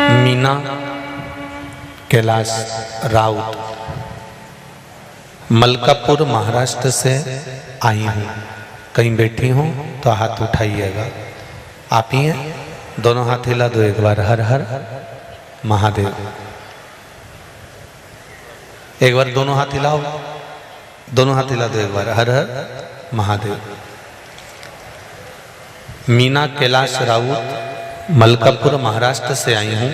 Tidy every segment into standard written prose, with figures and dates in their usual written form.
मीना कैलाश राउत मलकापुर महाराष्ट्र से आई हूँ। कहीं बैठी हूँ तो हाथ उठाइएगा। आप ही हैं? दोनों हाथ हिला दो एक बार। हर हर महादेव। एक बार दोनों हाथ हिलाओ। दोनों हाथ हिला दो एक बार। हर हर महादेव। मीना कैलाश राउत मलकापुर महाराष्ट्र से आई हूँ।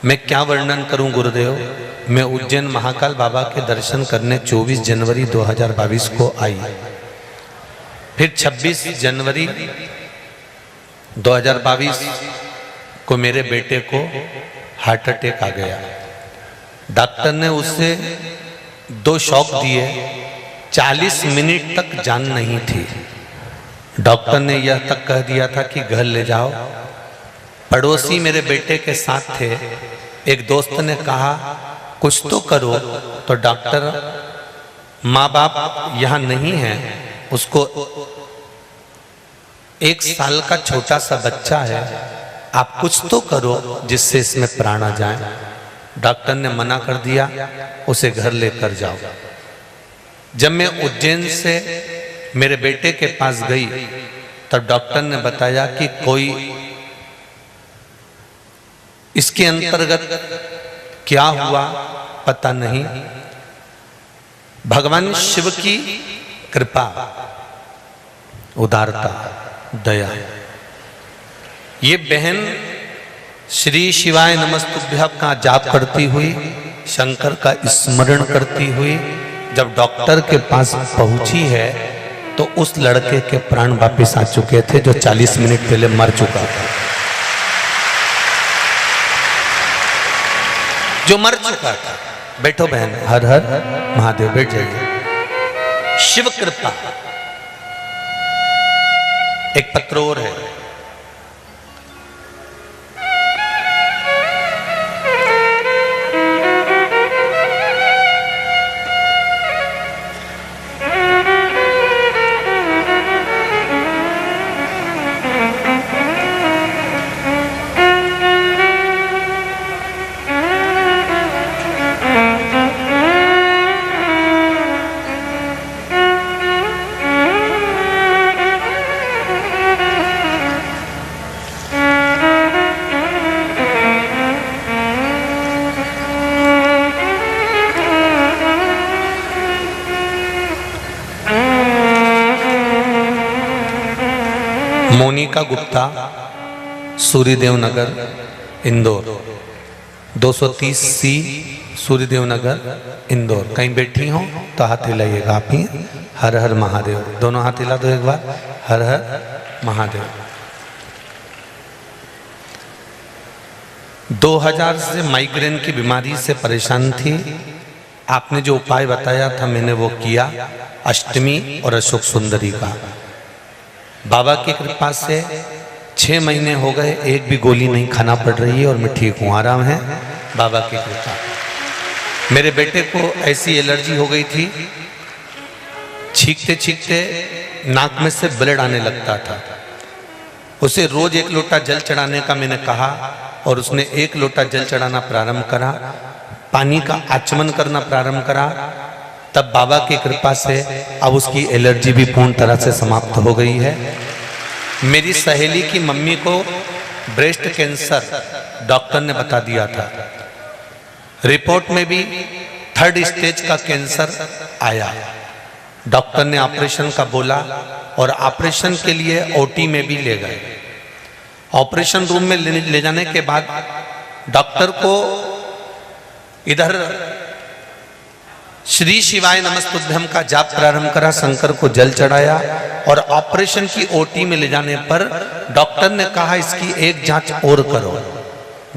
मैं क्या वर्णन करूं गुरुदेव। मैं उज्जैन महाकाल बाबा के दर्शन करने 24 जनवरी 2022 को आई। फिर 26 जनवरी 2022 को मेरे बेटे को हार्ट अटैक आ गया। डॉक्टर ने उससे 2 शॉक दिए। 40 मिनट तक जान नहीं थी। डॉक्टर ने यह तक कह दिया था कि घर ले जाओ। पड़ोसी मेरे बेटे के साथ थे। एक दोस्त ने कहा कुछ तो करो, तो डॉक्टर माँ बाप यहाँ नहीं है, उसको 1 साल का छोटा सा बच्चा है, आप कुछ तो करो जिससे इसमें प्राण आ जाए। डॉक्टर ने मना कर दिया, उसे घर लेकर जाओ। जब मैं उज्जैन से मेरे बेटे के पास गई तब डॉक्टर ने बताया कि कोई इसके अंतर्गत क्या हुआ पता नहीं। भगवान शिव की कृपा, उदारता, दया। ये बहन श्री शिवाय नमस्तुभ्यं का जाप करती हुई, शंकर का स्मरण करती हुई जब डॉक्टर के पास पहुंची है तो उस लड़के के प्राण वापस आ चुके थे जो 40 मिनट पहले मर चुका था। जो मर चुका था। बैठो बहन। हर हर महादेव। बैठ जाइए। शिव कृपा। एक पत्र और है। मोनिका गुप्ता, सूर्यदेव नगर, इंदौर। 230C सूर्यदेव नगर, इंदौर। कहीं बैठी हो तो हाथ हिलाइएगा। आप ही। हर हर महादेव। दोनों हाथ हिला दो एक बार। हर हर महादेव। 2000 से माइग्रेन की बीमारी से परेशान थी। आपने जो उपाय बताया था मैंने वो किया। अष्टमी और अशोक सुंदरी का। बाबा की कृपा से 6 महीने हो गए, एक भी गोली नहीं खाना पड़ रही है और मैं ठीक हूँ, आराम है बाबा की कृपा। मेरे बेटे को ऐसी एलर्जी हो गई थी, छींकते छींकते नाक में से ब्लड आने लगता था। उसे रोज 1 लोटा जल चढ़ाने का मैंने कहा और उसने 1 लोटा जल चढ़ाना प्रारंभ करा। पानी का आचमन करना प्रारंभ करा। तब बाबा की कृपा से अब उसकी एलर्जी भी पूर्ण तरह से समाप्त हो गई है। मेरी सहेली की मम्मी को ब्रेस्ट कैंसर डॉक्टर ने बता दिया था। रिपोर्ट में भी 3rd स्टेज का कैंसर आया। डॉक्टर ने ऑपरेशन का बोला और ऑपरेशन के लिए ओटी में भी ले गए। ऑपरेशन रूम में ले जाने के बाद डॉक्टर को इधर श्री शिवाय नमस्तुभ्यं का जाप प्रारंभ करा, शंकर को जल चढ़ाया और ऑपरेशन की ओटी में ले जाने पर डॉक्टर ने कहा इसकी 1 जांच और करो।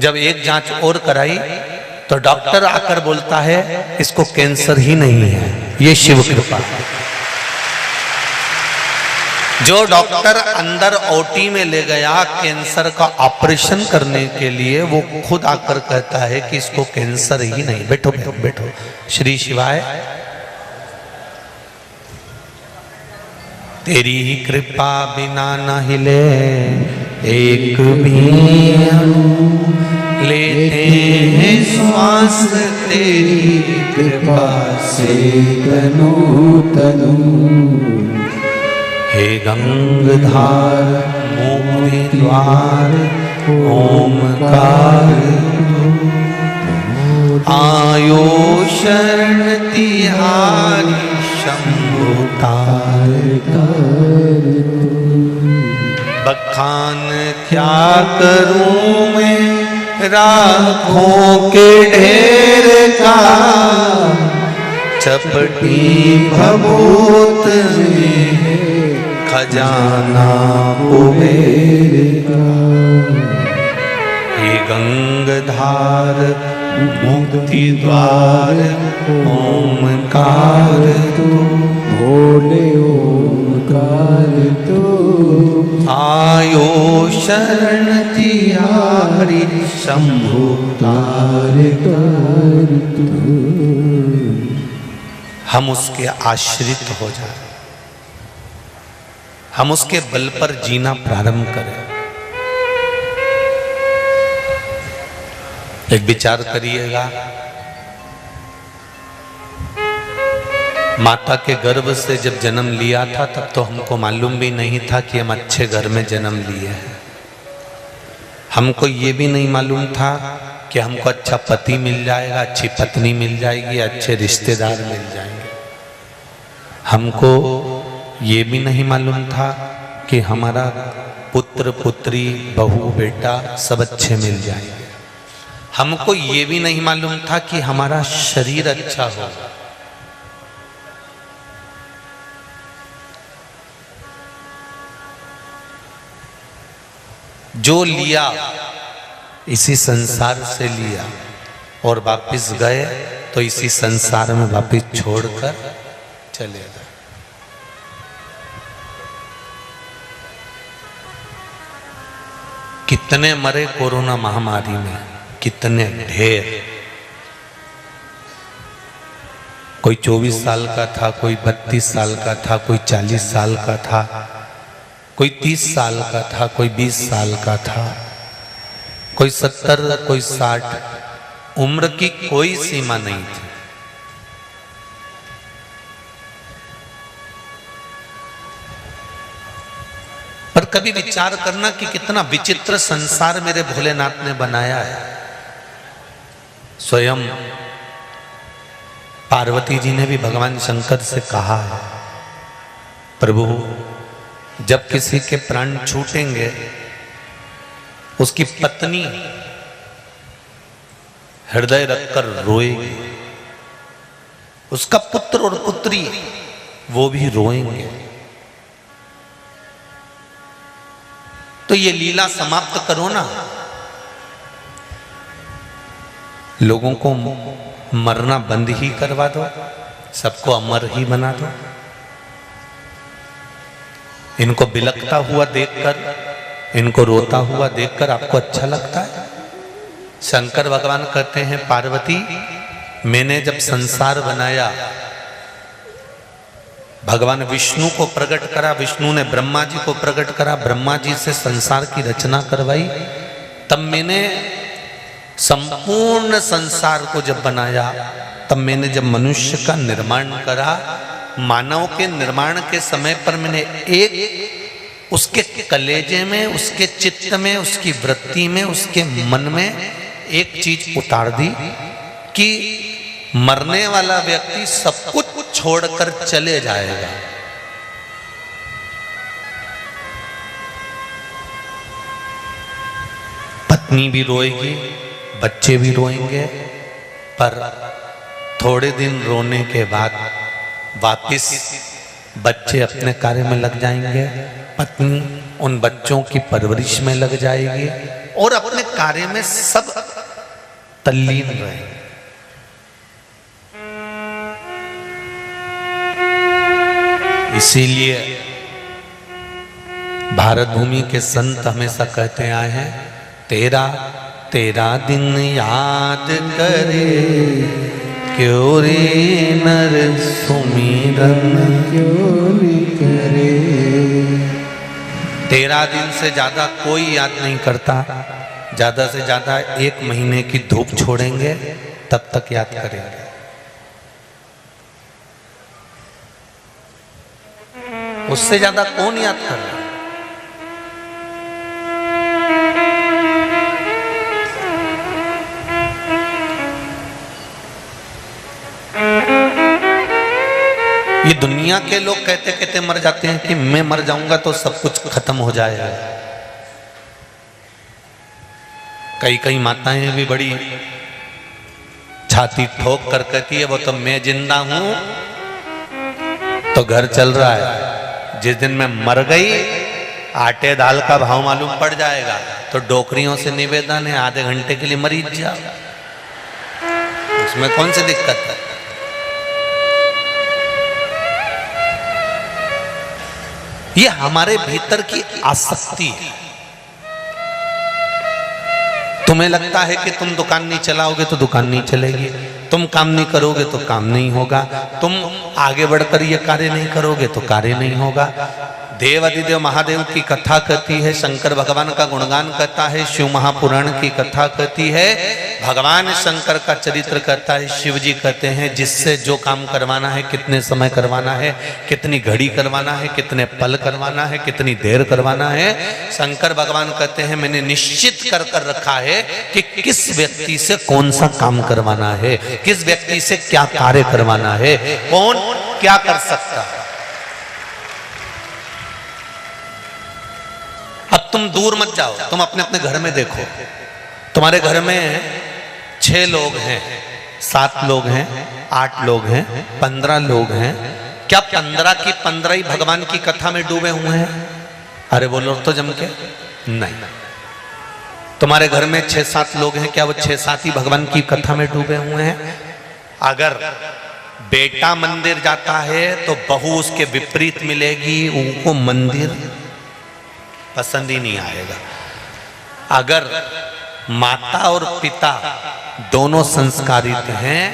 जब 1 जांच और कराई तो डॉक्टर आकर बोलता है इसको कैंसर ही नहीं है। ये शिव कृपा। जो डॉक्टर अंदर ओटी में ले गया कैंसर का ऑपरेशन करने के लिए, वो खुद आकर कहता है कि इसको कैंसर ही नहीं। बैठो बैठो बैठो। श्री शिवाय। तेरी कृपा बिना न हिले एक भी पास तेरी कृपा से तनु तनु हे गंगधार मुक्ति द्वार ओमकार आयो शरण तिहारी शंभु तार बखान क्या करूं मैं राखों के ढेर का चपटी भभूत में खजाना कुबेर का हे गंगधार मुक्ति द्वार ओमकार तू भोले ओमकार तू आयो शरण तिहारी शंभु तार कर तू। हम उसके आश्रित हो जाए, हम उसके बल पर जीना प्रारंभ करें। एक विचार करिएगा, माता के गर्भ से जब जन्म लिया था तब तो हमको मालूम भी नहीं था कि हम अच्छे घर में जन्म लिए हैं। हमको ये भी नहीं मालूम था कि हमको अच्छा पति मिल जाएगा, अच्छी पत्नी मिल जाएगी, अच्छे रिश्तेदार मिल जाएंगे। हमको ये भी नहीं मालूम था कि हमारा पुत्र पुत्री बहू बेटा सब अच्छे मिल जाएंगे। हमको ये भी नहीं मालूम था कि हमारा शरीर अच्छा होगा। जो लिया इसी संसार से लिया और वापिस गए तो इसी संसार में वापिस छोड़कर चले गए। कितने मरे कोरोना महामारी में, कितने ढेर। कोई 24 साल का था, कोई 32 साल का था, कोई 40 साल का था, कोई 30 साल का था, कोई 20 साल का था, कोई 70, कोई 60। उम्र की कोई सीमा नहीं थी। पर कभी विचार करना कि कितना विचित्र संसार मेरे भोलेनाथ ने बनाया है। स्वयं पार्वती जी ने भी भगवान शंकर से कहा है, प्रभु जब किसी के प्राण छूटेंगे उसकी पत्नी हृदय रखकर रोएगी, उसका पुत्र और पुत्री वो भी रोएंगे। तो ये लीला समाप्त करो ना, लोगों को मरना बंद ही करवा दो, सबको अमर ही बना दो। इनको बिलखता हुआ देखकर, इनको रोता हुआ देखकर आपको अच्छा लगता है? शंकर भगवान कहते हैं, पार्वती मैंने जब संसार बनाया, भगवान विष्णु को प्रकट करा, विष्णु ने ब्रह्मा जी को प्रकट करा, ब्रह्मा जी से संसार की रचना करवाई, तब मैंने संपूर्ण संसार को जब बनाया, तब मैंने जब मनुष्य का निर्माण करा, मानव के निर्माण के समय पर मैंने एक उसके कलेजे में, उसके चित्त में, उसकी वृत्ति में, उसके मन में एक चीज उतार दी कि मरने वाला व्यक्ति सब कुछ छोड़कर चले जाएगा। पत्नी भी रोएगी, बच्चे भी रोएंगे, पर थोड़े दिन रोने के बाद वापिस बच्चे अपने कार्य में लग जाएंगे, पत्नी उन बच्चों की परवरिश में लग जाएगी और अपने कार्य में सब तल्लीन रहेंगे। इसीलिए भारत भूमि के संत हमेशा कहते आए हैं, तेरा तेरा दिन याद करे क्यों रे नर सुमिरन क्यों करे। तेरा दिन से ज्यादा कोई याद नहीं करता, ज्यादा से ज्यादा 1 महीने की धूप छोड़ेंगे, तब तक याद करेंगे। उससे ज्यादा कौन याद कर रहा है? ये दुनिया के लोग कहते कहते मर जाते हैं कि मैं मर जाऊंगा तो सब कुछ खत्म हो जाएगा। कई कई माताएं भी बड़ी छाती ठोक कर कहती है वो तो मैं जिंदा हूं तो घर चल रहा है, जिस दिन मैं मर गई आटे दाल का भाव मालूम पड़ जाएगा तो डोकरियों से निवेदन है आधे घंटे के लिए मरीज जाओ, उसमें कौन सी दिक्कत है? ये हमारे भीतर की आसक्ति है। तुम्हें लगता है कि तुम दुकान नहीं चलाओगे तो दुकान नहीं चलेगी, तुम काम नहीं करोगे तो काम नहीं होगा, तुम आगे बढ़कर ये कार्य नहीं करोगे तो कार्य नहीं होगा। देव अधिदेव महादेव की कथा कहती है, शंकर भगवान का गुणगान कहता है, शिव महापुराण की कथा कहती है, भगवान शंकर का चरित्र कहता है, शिव जी कहते हैं जिससे जो काम करवाना है, कितने समय करवाना है, कितनी घड़ी करवाना है, कितने पल करवाना है, कितनी देर करवाना है, शंकर भगवान कहते हैं मैंने निश्चित कर कर रखा है कि किस व्यक्ति से कौन सा काम करवाना है, किस व्यक्ति से क्या कार्य करवाना है, कौन क्या कर सकता है। अब तुम दूर मत जाओ, तुम अपने अपने घर में देखो, तुम्हारे घर में 6 लोग हैं, 7 लोग हैं, 8 लोग हैं, 15 लोग हैं, क्या 15 की 15 ही भगवान की कथा में डूबे हुए हैं? अरे बोलो तो जम के नहीं। तुम्हारे घर में 6-7 लोग हैं, क्या वो 6-7 ही भगवान की कथा में डूबे हुए हैं? अगर बेटा मंदिर जाता है तो बहू उसके विपरीत मिलेगी, उनको मंदिर पसंद ही नहीं आएगा। अगर माता और पिता दोनों संस्कारित हैं,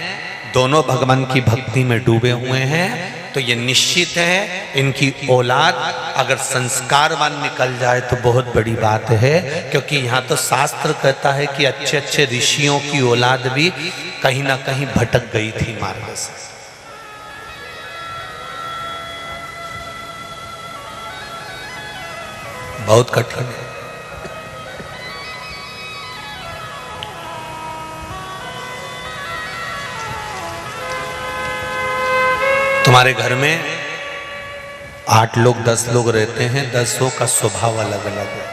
दोनों भगवान की भक्ति में डूबे हुए हैं, तो ये निश्चित है इनकी औलाद अगर संस्कारवान निकल जाए तो बहुत बड़ी बात है। क्योंकि यहाँ तो शास्त्र कहता है कि अच्छे अच्छे ऋषियों की औलाद भी कहीं ना कहीं भटक गई थी मार्ग से। बहुत कठिन है। तुम्हारे घर में 8 लोग 10 लोग रहते हैं, 10 का स्वभाव अलग अलग है।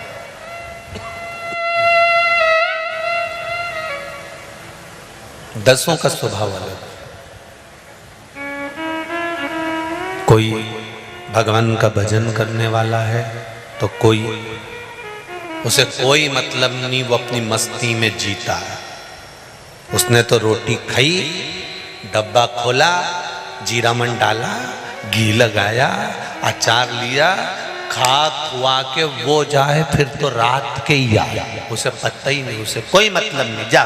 दसों का स्वभाव अलग। कोई भगवान का भजन करने वाला है तो कोई, उसे कोई मतलब नहीं, वो अपनी मस्ती में जीता है। उसने तो रोटी खाई, डब्बा खोला, जीरा मन डाला, घी लगाया, अचार लिया, खा खुआ के वो जाए, फिर तो रात के ही आया, उसे पता ही नहीं, उसे कोई मतलब नहीं, जा।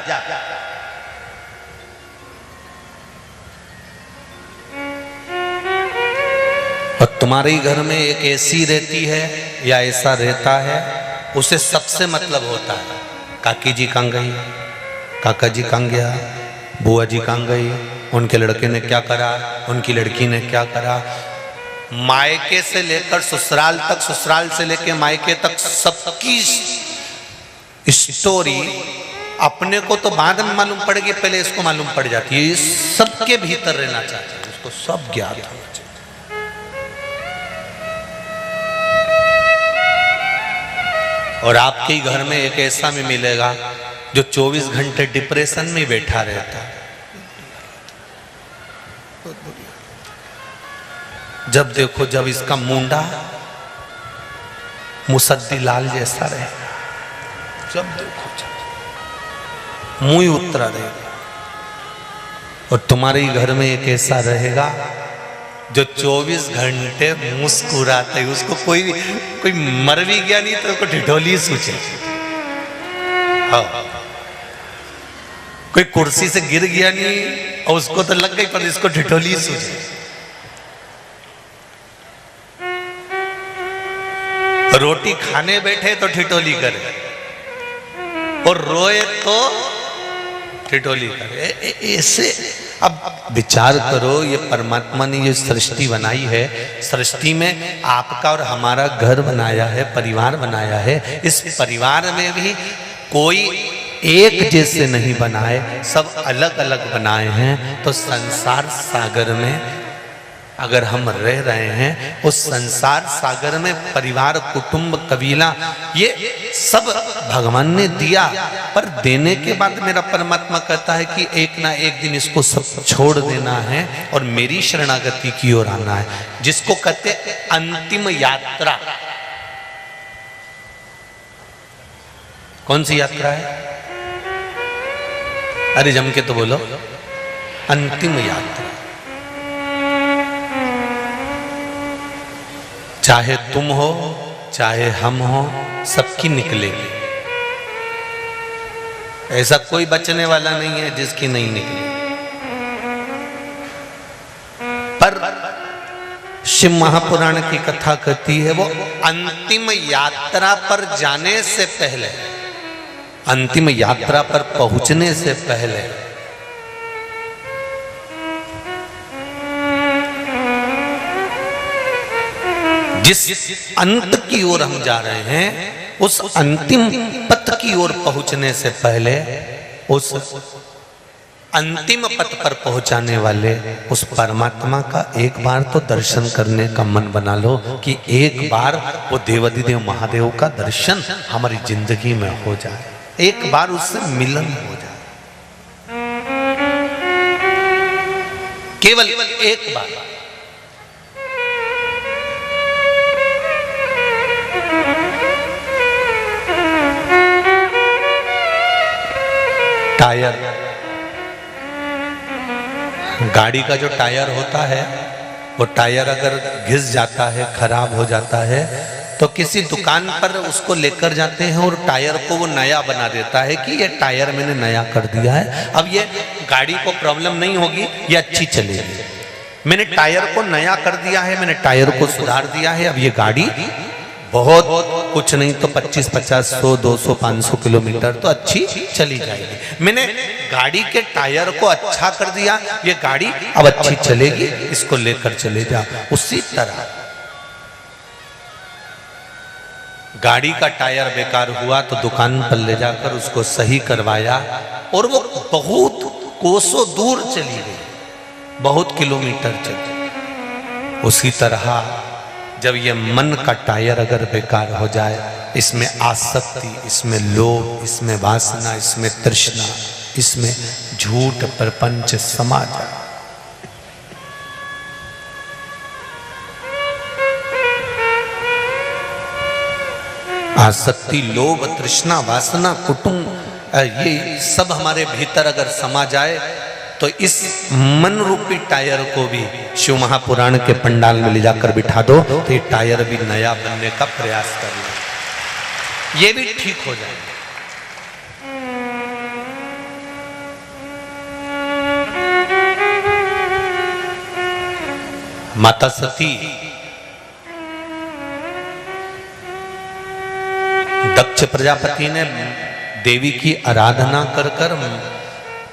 और तुम्हारे घर में एक ऐसी रहती है या ऐसा रहता है, उसे सबसे मतलब होता है, काकी जी कहाँ गई, काका जी कहाँ गया, बुआ जी कहाँ गई, उनके लड़के ने क्या करा, उनकी लड़की ने क्या करा। मायके से लेकर ससुराल तक, ससुराल से लेकर मायके तक सबकी स्टोरी अपने को तो बाद में मालूम पड़ेगी, पहले इसको मालूम पड़ जाती है। ये सबके भीतर रहना चाहता है, उसको सब ज्ञात होना चाहिए। और आपके ही घर में एक ऐसा भी मिलेगा जो 24 घंटे डिप्रेशन में बैठा रहता है। जब देखो जब इसका मुंडा मुसद्दी लाल जैसा रहेगा, जब देखो मुंह उतरा रहेगा। और तुम्हारे घर में एक ऐसा रहेगा जो 24 घंटे मुस्कुराते, उसको कोई मर भी गया नहीं तो उसको ठिठोली सूझे। हाँ, कोई कुर्सी से गिर गया नहीं और उसको तो लग गई पर इसको ठिठोली सूझे। रोटी खाने बैठे तो ठिठोली करे और रोए तो ठिठोली करे ऐसे। अब विचार करो, ये परमात्मा ने ये सृष्टि बनाई है, सृष्टि में आपका और हमारा घर बनाया है, परिवार बनाया है। इस परिवार में भी कोई एक जैसे नहीं बनाए, सब अलग अलग बनाए हैं। तो संसार सागर में अगर हम रह रहे हैं, उस संसार सागर में परिवार, कुटुंब, कबीला, ये सब भगवान ने दिया। पर देने के बाद मेरा परमात्मा कहता है कि एक ना एक दिन इसको सब छोड़ देना है और मेरी शरणागति की ओर आना है, जिसको कहते अंतिम यात्रा। कौन सी यात्रा है? अरे जम के तो बोलो, अंतिम यात्रा। चाहे तुम हो चाहे हम हो, सबकी निकलेगी। ऐसा कोई बचने वाला नहीं है जिसकी नहीं निकलेगी। पर शिव महापुराण की कथा कहती है, वो अंतिम यात्रा पर जाने से पहले, अंतिम यात्रा पर पहुंचने से पहले जिस अंत की ओर हम जा रहे हैं, उस अंतिम पथ की ओर पहुंचने से पहले, उस अंतिम पथ पर पहुंचाने वाले उस परमात्मा का एक बार तो दर्शन करने का मन बना लो कि एक बार वो देवाधिदेव महादेव का दर्शन हमारी जिंदगी में हो जाए, एक बार उससे मिलन हो जाए, केवल एक बार। टायर, गाड़ी का जो टायर होता है, वो टायर अगर घिस जाता है, खराब हो जाता है, तो किसी दुकान पर उसको लेकर जाते हैं और टायर को वो नया बना देता है कि ये टायर मैंने नया कर दिया है, अब ये गाड़ी को प्रॉब्लम नहीं होगी, ये अच्छी चलेगी। मैंने टायर को नया कर दिया है, मैंने टायर को सुधार दिया है, अब ये गाड़ी बहुत कुछ नहीं तो 25, 50, 100, 200, 500 किलोमीटर तो अच्छी चली जाएगी। मैंने गाड़ी के टायर को अच्छा कर दिया, ये गाड़ी अब अच्छी चलेगी, इसको लेकर चले जाओ। उसी तरह गाड़ी का टायर बेकार हुआ तो दुकान पर ले जाकर उसको सही करवाया और वो बहुत कोसों दूर चली गई, बहुत किलोमीटर चली। उसी तरह जब ये मन का टायर अगर बेकार हो जाए, इसमें आसक्ति, इसमें लोभ, इसमें वासना, इसमें तृष्णा, इसमें झूठ प्रपंच समा जाए, आसक्ति, लोभ, तृष्णा, वासना, कुटुंब, ये सब हमारे भीतर अगर समा जाए तो इस मन रूपी टायर को भी शिव महापुराण के पंडाल में ले जाकर बिठा दो तो ये टायर भी नया बनने का प्रयास कर ले, ये भी ठीक हो जाए। माता सती दक्ष प्रजापति ने देवी की आराधना कर कर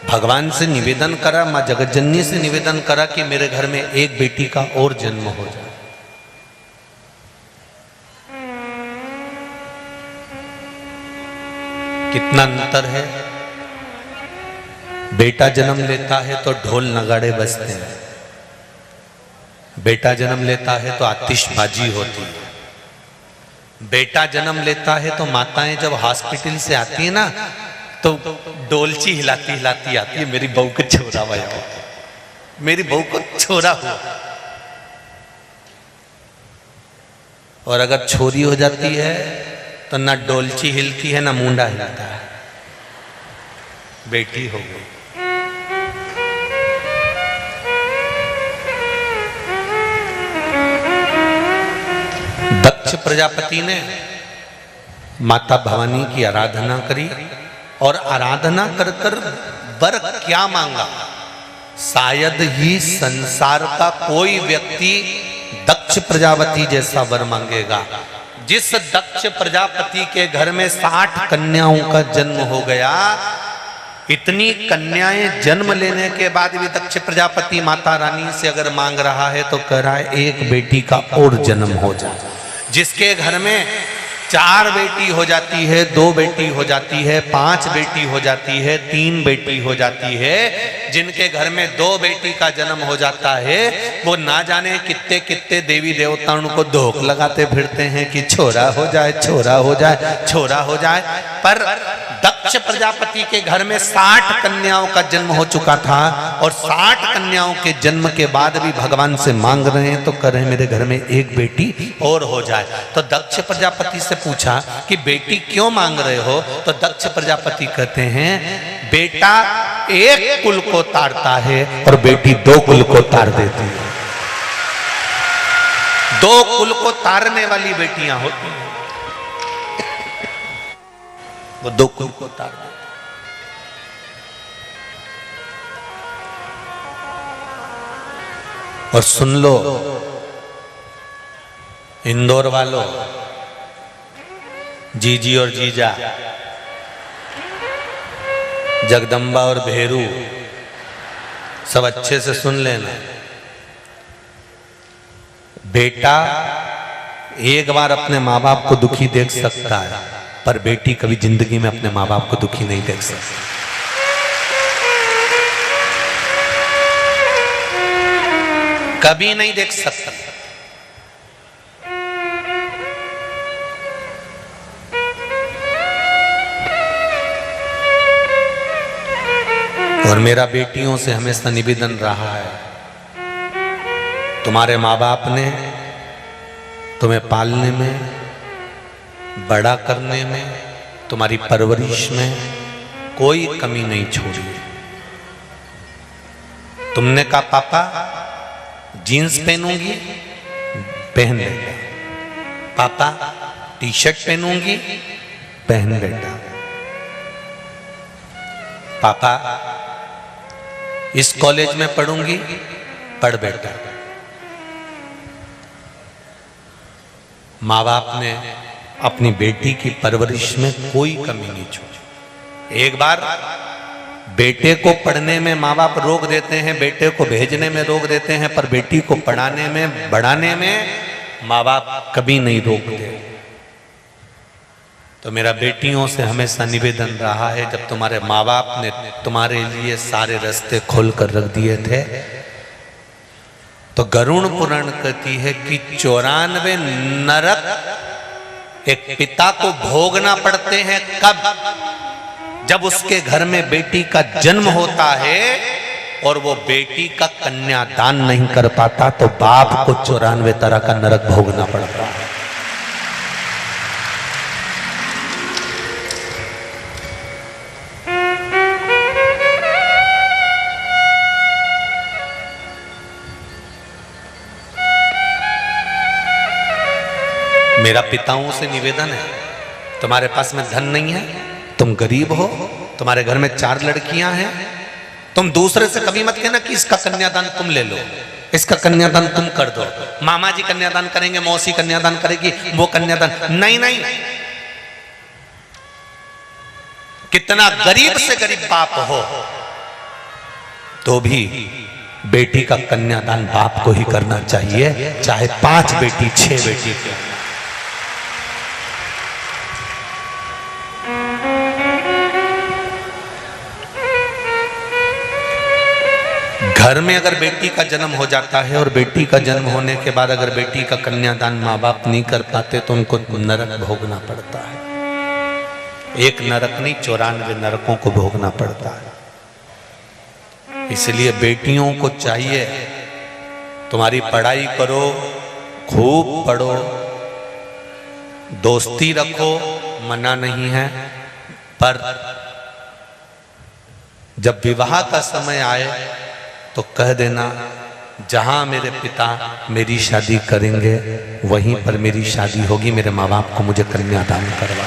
भगवान से निवेदन करा, माँ जगतजननी से निवेदन करा कि मेरे घर में एक बेटी का और जन्म हो जाए। कितना अंतर है, बेटा जन्म लेता है तो ढोल नगाड़े बजते हैं, बेटा जन्म लेता है तो आतिशबाजी होती है, बेटा जन्म लेता है तो माताएं जब हॉस्पिटल से आती है ना तो डोलची हिलाती हिलाती आती है, मेरी बहू को छोरा हुआ, मेरी बहू को छोरा हुआ। और अगर छोरी हो जाती है तो ना डोलची हिलती है ना मुंडा हिलता है, बेटी हो गई। दक्ष प्रजापति ने माता भवानी की आराधना करी और आराधना कर कर वर क्या मांगा, शायद ही संसार का कोई व्यक्ति दक्ष प्रजापति जैसा वर मांगेगा। जिस दक्ष प्रजापति के घर में 60 कन्याओं का जन्म हो गया, इतनी कन्याएं जन्म लेने के बाद भी दक्ष प्रजापति माता रानी से अगर मांग रहा है तो कह रहा है एक बेटी का और जन्म हो जाए। जिसके घर में 4 बेटी हो जाती है, 2 बेटी हो जाती है, 5 बेटी हो जाती है, 3 बेटी हो जाती है, जिनके घर में 2 बेटी का जन्म हो जाता है, वो ना जाने कितने कितने देवी देवता उनको धोख लगाते फिरते हैं कि छोरा हो जाए, छोरा हो जाए, छोरा हो जाए। पर दक्ष प्रजापति के घर में 60 कन्याओं का जन्म हो चुका था और 60 कन्याओं के जन्म के बाद भी भगवान से मांग रहे हैं तो कह रहे हैं मेरे घर में एक बेटी और हो जाए। तो दक्ष प्रजापति से पूछा कि बेटी क्यों मांग रहे हो? तो दक्ष प्रजापति कहते हैं बेटा एक कुल को तारता है और बेटी 2 कुल को तार देती है। 2 कुल को तारने वाली बेटियां होती हैं, वो 2 कुल को तार देती। और सुन लो इंदौर वालों, जीजी और जीजा, जगदम्बा और भेरू, सब अच्छे से सुन लेना। बेटा एक बार अपने माँ बाप को दुखी देख सकता है, पर बेटी कभी जिंदगी में अपने माँ बाप को दुखी नहीं देख सकती। कभी नहीं देख सकता। और मेरा बेटियों से हमेशा निवेदन रहा है, तुम्हारे माँ बाप ने तुम्हें पालने में, बड़ा करने में, तुम्हारी परवरिश में कोई कमी नहीं छोड़ी। तुमने कहा पापा जीन्स पहनूंगी, पहन बेटा। पापा टी शर्ट पहनूंगी, पहन बेटा। पापा इस कॉलेज में पढ़ूंगी, पढ़ बेटा। माँ बाप ने अपनी बेटी की परवरिश में कोई कमी नहीं छोड़ी। एक बार बेटे को पढ़ने में माँ बाप रोक देते हैं, बेटे को भेजने में रोक देते हैं, पर बेटी को पढ़ाने में, बढ़ाने में माँ बाप कभी नहीं रोकते। तो मेरा बेटियों से हमेशा निवेदन रहा है, जब तुम्हारे माँ बाप ने तुम्हारे लिए सारे रास्ते खोल कर रख दिए थे, तो गरुड़ पुराण कहती है कि 94 नरक एक पिता को भोगना पड़ते हैं। कब? जब उसके घर में बेटी का जन्म होता है और वो बेटी का कन्यादान नहीं कर पाता, तो बाप को 94 तरह का नरक भोगना पड़ता है। मेरा पिताओं से निवेदन है, तुम्हारे पास में धन नहीं है, तुम गरीब हो, तुम्हारे घर में 4 लड़कियां हैं, तुम दूसरे से कभी मत कहना कि इसका कन्यादान तुम ले लो, इसका कन्यादान तुम कर दो। मामा जी कन्यादान करेंगे, मौसी कन्यादान करेगी, वो कन्यादान नहीं। नहीं, कितना गरीब से गरीब बाप हो तो भी बेटी का कन्यादान बाप को ही करना चाहिए, चाहे 5 बेटी 6 बेटी के। घर में अगर बेटी का जन्म हो जाता है और बेटी का जन्म होने के बाद अगर बेटी का कन्यादान माँ बाप नहीं कर पाते तो उनको नरक भोगना पड़ता है। एक नरक नहीं, 94 नरकों को भोगना पड़ता है। इसलिए बेटियों को चाहिए तुम्हारी पढ़ाई करो, खूब पढ़ो, दोस्ती रखो, मना नहीं है, पर जब विवाह का समय आए तो कह देना जहां मेरे पिता मेरी शादी करेंगे वहीं पर मेरी शादी होगी, मेरे माँ बाप को मुझे कन्यादान करवा।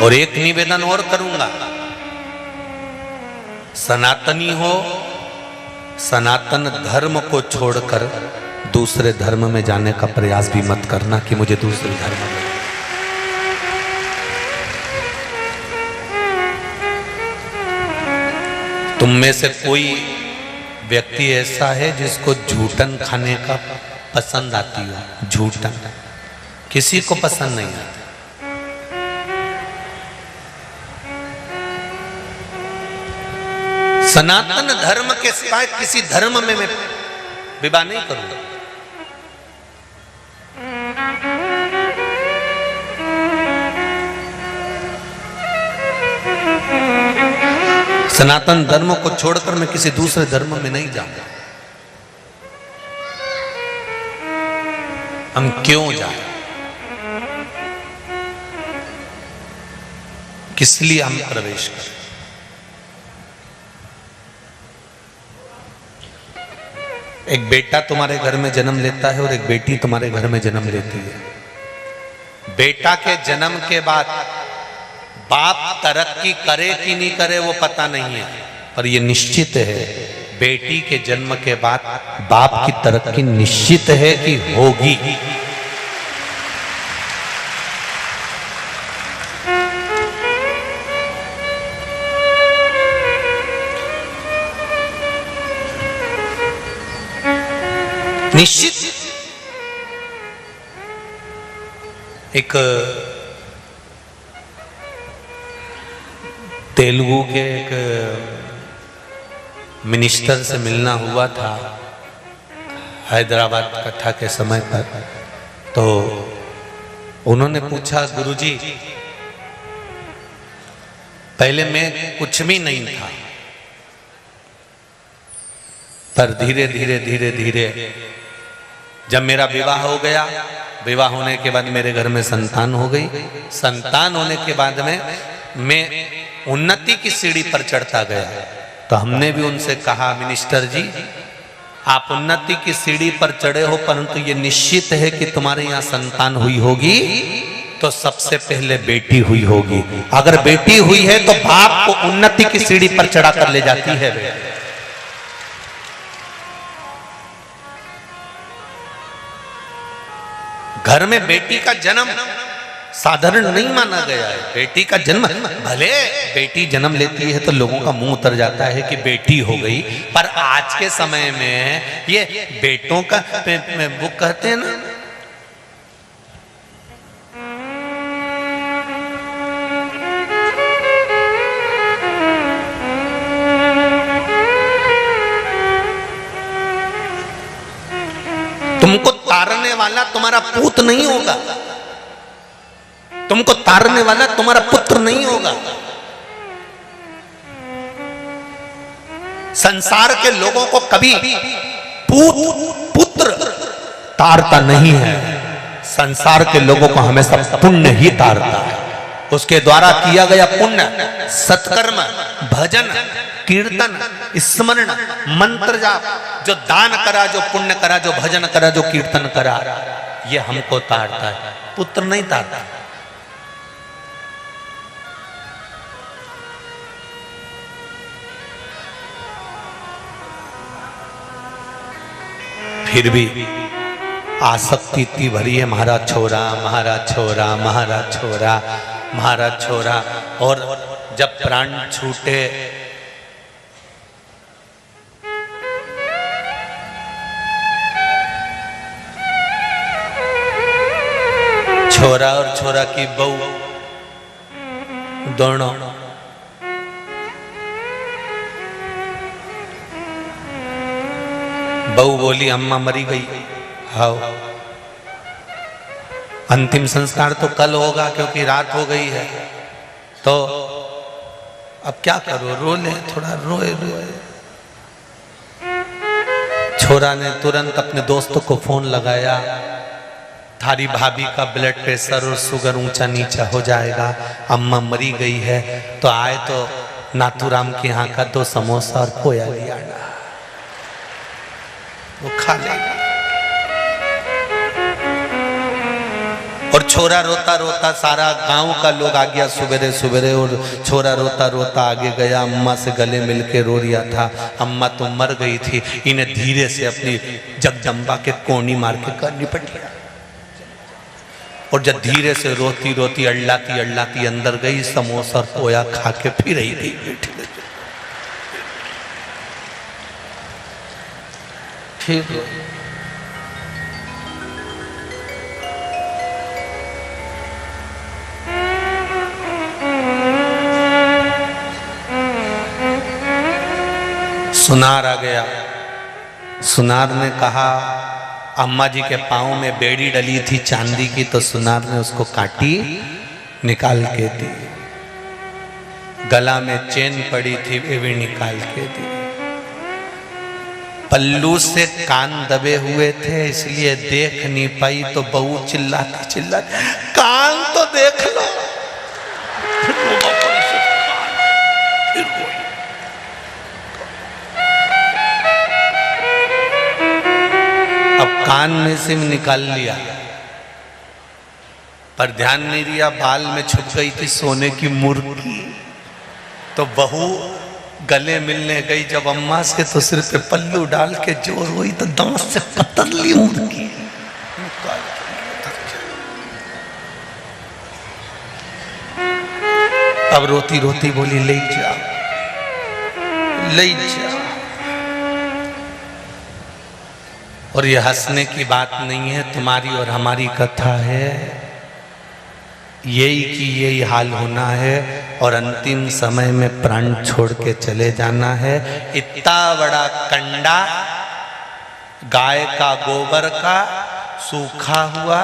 और एक निवेदन और करूंगा, सनातनी हो, सनातन धर्म को छोड़कर दूसरे धर्म में जाने का प्रयास भी मत करना कि मुझे दूसरे धर्म में। तुम में से कोई व्यक्ति ऐसा है जिसको झूठन खाने का पसंद आती हो? झूठन किसी को पसंद नहीं आता। सनातन धर्म के सिवाय किसी धर्म में मैं विवाह नहीं करूंगा। सनातन धर्म को छोड़कर मैं किसी दूसरे धर्म में नहीं जाऊंगा। हम क्यों जाए? किस लिए हम प्रवेश करें? एक बेटा तुम्हारे घर में जन्म लेता है और एक बेटी तुम्हारे घर में जन्म लेती है। बेटा के जन्म के बाद बाप तरक्की करे कि नहीं करे वो पता नहीं है, पर यह निश्चित है बेटी के जन्म के बाद बाप की तरक्की निश्चित है कि होगी। निश्चित। एक तेलुगु के एक मिनिस्टर से मिलना हुआ था हैदराबाद कथा के समय पर। तो उन्होंने पूछा, गुरुजी पहले मैं कुछ भी नहीं था, पर धीरे धीरे धीरे धीरे जब मेरा विवाह हो गया, विवाह होने के बाद मेरे घर में संतान हो गई, संतान होने के बाद में मैं उन्नति की सीढ़ी पर चढ़ता गया। तो हमने भी उनसे कहा, मिनिस्टर जी आप उन्नति की सीढ़ी पर चढ़े हो, परंतु ये निश्चित है कि तुम्हारे यहाँ संतान हुई होगी तो सबसे पहले बेटी हुई होगी। अगर बेटी हुई है तो बाप को उन्नति की सीढ़ी पर चढ़ा कर ले जाती है। घर में बेटी का जन्म साधारण नहीं माना गया है। बेटी का जन्म, भले बेटी जन्म लेती है तो लोगों का मुंह उतर जाता है कि बेटी हो गई, पर आज के समय में ये बेटों का वो कहते हैं ना, तुमको तारने वाला तुम्हारा पूत नहीं होगा, तुमको तारने वाला तुम्हारा पुत्र नहीं होगा। संसार के लोगों को कभी पुत्र तारता नहीं है, संसार के लोगों को हमेशा पुण्य ही तारता है। उसके द्वारा किया गया पुण्य, सत्कर्म, भजन, कीर्तन, स्मरण, मंत्र जाप, जो दान करा, जो पुण्य करा, जो भजन करा, जो कीर्तन करा, ये हमको तारता है, पुत्र नहीं तारता। फिर भी आसक्ति इतनी भरी है, महाराज छोरा, महाराज छोरा, महाराज छोरा, महाराज छोरा। और जब प्राण छूटे छोरा और छोरा की बहू दोनों बहू बोली अम्मा मरी गई। हाँ, अंतिम संस्कार तो कल होगा क्योंकि रात हो गई है, तो अब क्या करो, रो ले, थोड़ा रोए रोए। छोरा ने तुरंत अपने दोस्तों को फोन लगाया, थारी भाभी का ब्लड प्रेशर और शुगर ऊंचा नीचा हो जाएगा, अम्मा मरी गई है, तो आए तो नाथूराम के यहाँ का 2 समोसा और पोया लिया, वो खा लेगा। और छोरा रोता रोता, सारा गांव का लोग आ गया सुबेरे सुबेरे, और छोरा रोता रोता आगे गया, अम्मा से गले मिलके रो रहा था, अम्मा तो मर गई थी। इन्हें धीरे से अपनी जगदम्बा के कोनी मार के निपट लिया, और जब धीरे से रोती रोती अल्लाती अल्लाती अंदर गई, समोसा और पोया खा के फिर ही गई बैठी। फिर सुनार आ गया। सुनार ने कहा, अम्मा जी के पाँव में बेड़ी डली थी चांदी की, तो सुनार ने उसको काटी, निकाल के दी। गला में चेन पड़ी थी, वे भी निकाल के दी। पल्लू से कान दबे हुए थे, इसलिए देख नहीं पाई, तो बहू चिल्लाती चिल्लाती, कान तो देख लो। अब कान में से निकाल लिया, पर ध्यान नहीं दिया, बाल में छुप गई थी सोने की मुर्गी। तो बहू गले मिलने गई जब अम्मा से, तो सिर पे पल्लू डाल के जोर हुई, तो दांत से कतर ली मुर्गी। अब रोती रोती बोली, ले जा, ले जा। और ये हंसने की बात नहीं है, तुम्हारी और हमारी कथा है। यही कि यही हाल होना है, और अंतिम समय में प्राण छोड़ के चले जाना है। इतना बड़ा कंडा गाय का गोबर का सूखा हुआ,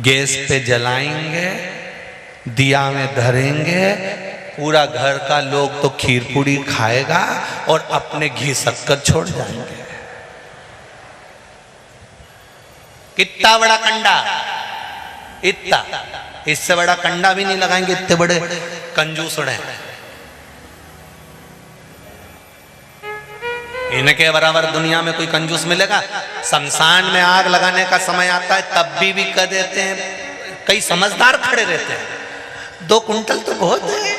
गैस पे जलाएंगे, दिया में धरेंगे, पूरा घर का लोग तो खीर पूड़ी खाएगा और अपने घी शक्कर छोड़ जाएंगे। कितना बड़ा कंडा, इतना, इससे बड़ा कंडा भी नहीं लगाएंगे, इतने बड़े कंजूस हैं। इनके बराबर दुनिया में कोई कंजूस मिलेगा? शमशान में आग लगाने का समय आता है तब भी कह देते हैं, कई समझदार खड़े रहते हैं, 2 कुंटल तो बहुत है,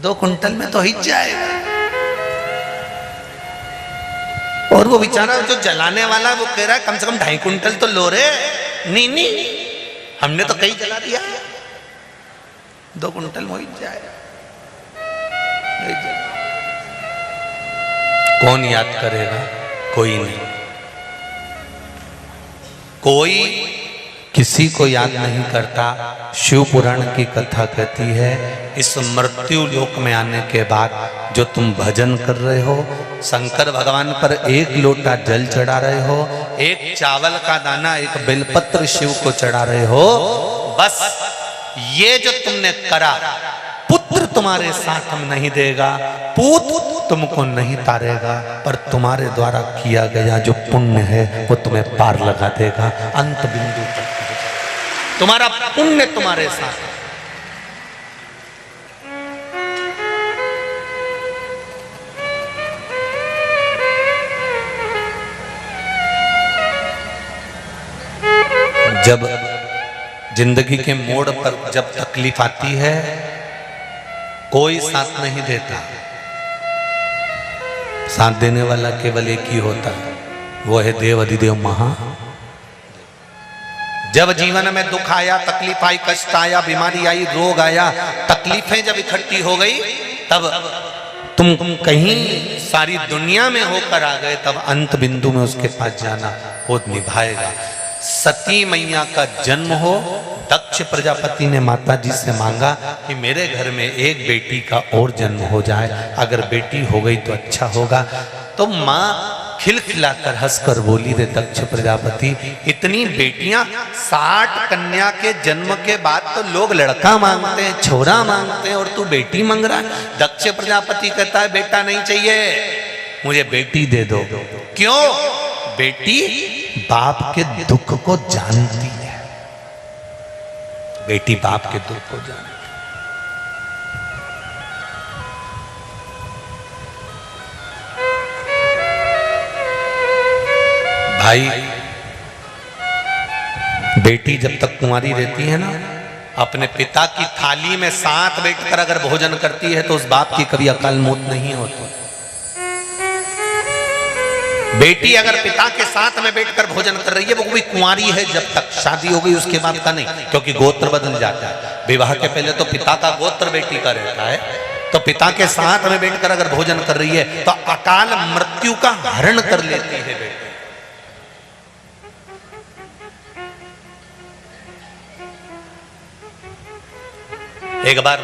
2 कुंटल में तो हिट जाएगा। और वो बेचारा जो जलाने वाला वो कह रहा है कम से कम 2.5 कुंटल तो लो रे। नहीं, हमने तो कई जला दिया, 2 कुंटल में हिट जाएगा। कौन याद करेगा? कोई नहीं, कोई किसी को याद नहीं करता। शिव पुराण की कथा कहती है, इस मृत्यु लोक में आने के बाद जो तुम भजन कर रहे हो, शंकर भगवान पर 1 लोटा जल चढ़ा रहे हो, 1 चावल का दाना, 1 बेलपत्र शिव को चढ़ा रहे हो, बस ये जो तुमने करा, पुत्र तुम्हारे साथ हम नहीं देगा, पूत तुमको नहीं तारेगा, पर तुम्हारे द्वारा किया गया जो पुण्य है वो तुम्हें पार लगा देगा, अंत बिंदु तक तुम्हारा पुण्य तुम्हारे साथ। जब जिंदगी के मोड़ पर जब तकलीफ आती है, कोई साथ नहीं देता, साथ देने वाला केवल एक ही होता है, वो है देव अधिदेव महा। जब जीवन में दुख आया, तकलीफ आई, कष्ट आया, बीमारी आई, रोग आया, तकलीफें जब इकट्ठी हो गई, तब तुम कहीं सारी दुनिया में होकर आ गए, तब अंत बिंदु में उसके पास जाना वो निभाएगा। सती मैया का जन्म हो, दक्ष प्रजापति ने माता जी से मांगा कि मेरे घर में एक बेटी का और जन्म हो जाए, अगर बेटी हो गई तो अच्छा होगा। तो माँ खिलखिलाकर हंसकर बोली, रे दक्ष प्रजापति, इतनी बेटियां, 60 कन्या के जन्म के बाद तो लोग लड़का मांगते हैं, छोरा मांगते हैं, और तू बेटी मांग रहा है। दक्ष प्रजापति कहता है, बेटा नहीं चाहिए, मुझे बेटी दे दो। क्यों? बेटी बाप के दुख को जानती है, बेटी बाप के दुख को जानती है। भाई, बेटी जब तक कुंवारी रहती है ना, अपने पिता की थाली में साथ बैठकर अगर भोजन करती है तो उस बाप की कभी अकाल मौत नहीं होती। बेटी अगर पिता के साथ में बैठकर भोजन कर रही है, वो कोई कुंवारी है जब तक, शादी हो गई उसके बाद का नहीं, क्योंकि गोत्र बदल जाता है। विवाह के पहले तो पिता का गोत्र बेटी का रहता है, तो पिता के साथ में बैठकर अगर भोजन कर रही है तो अकाल मृत्यु का हरण कर लेती है बेटी। एक बार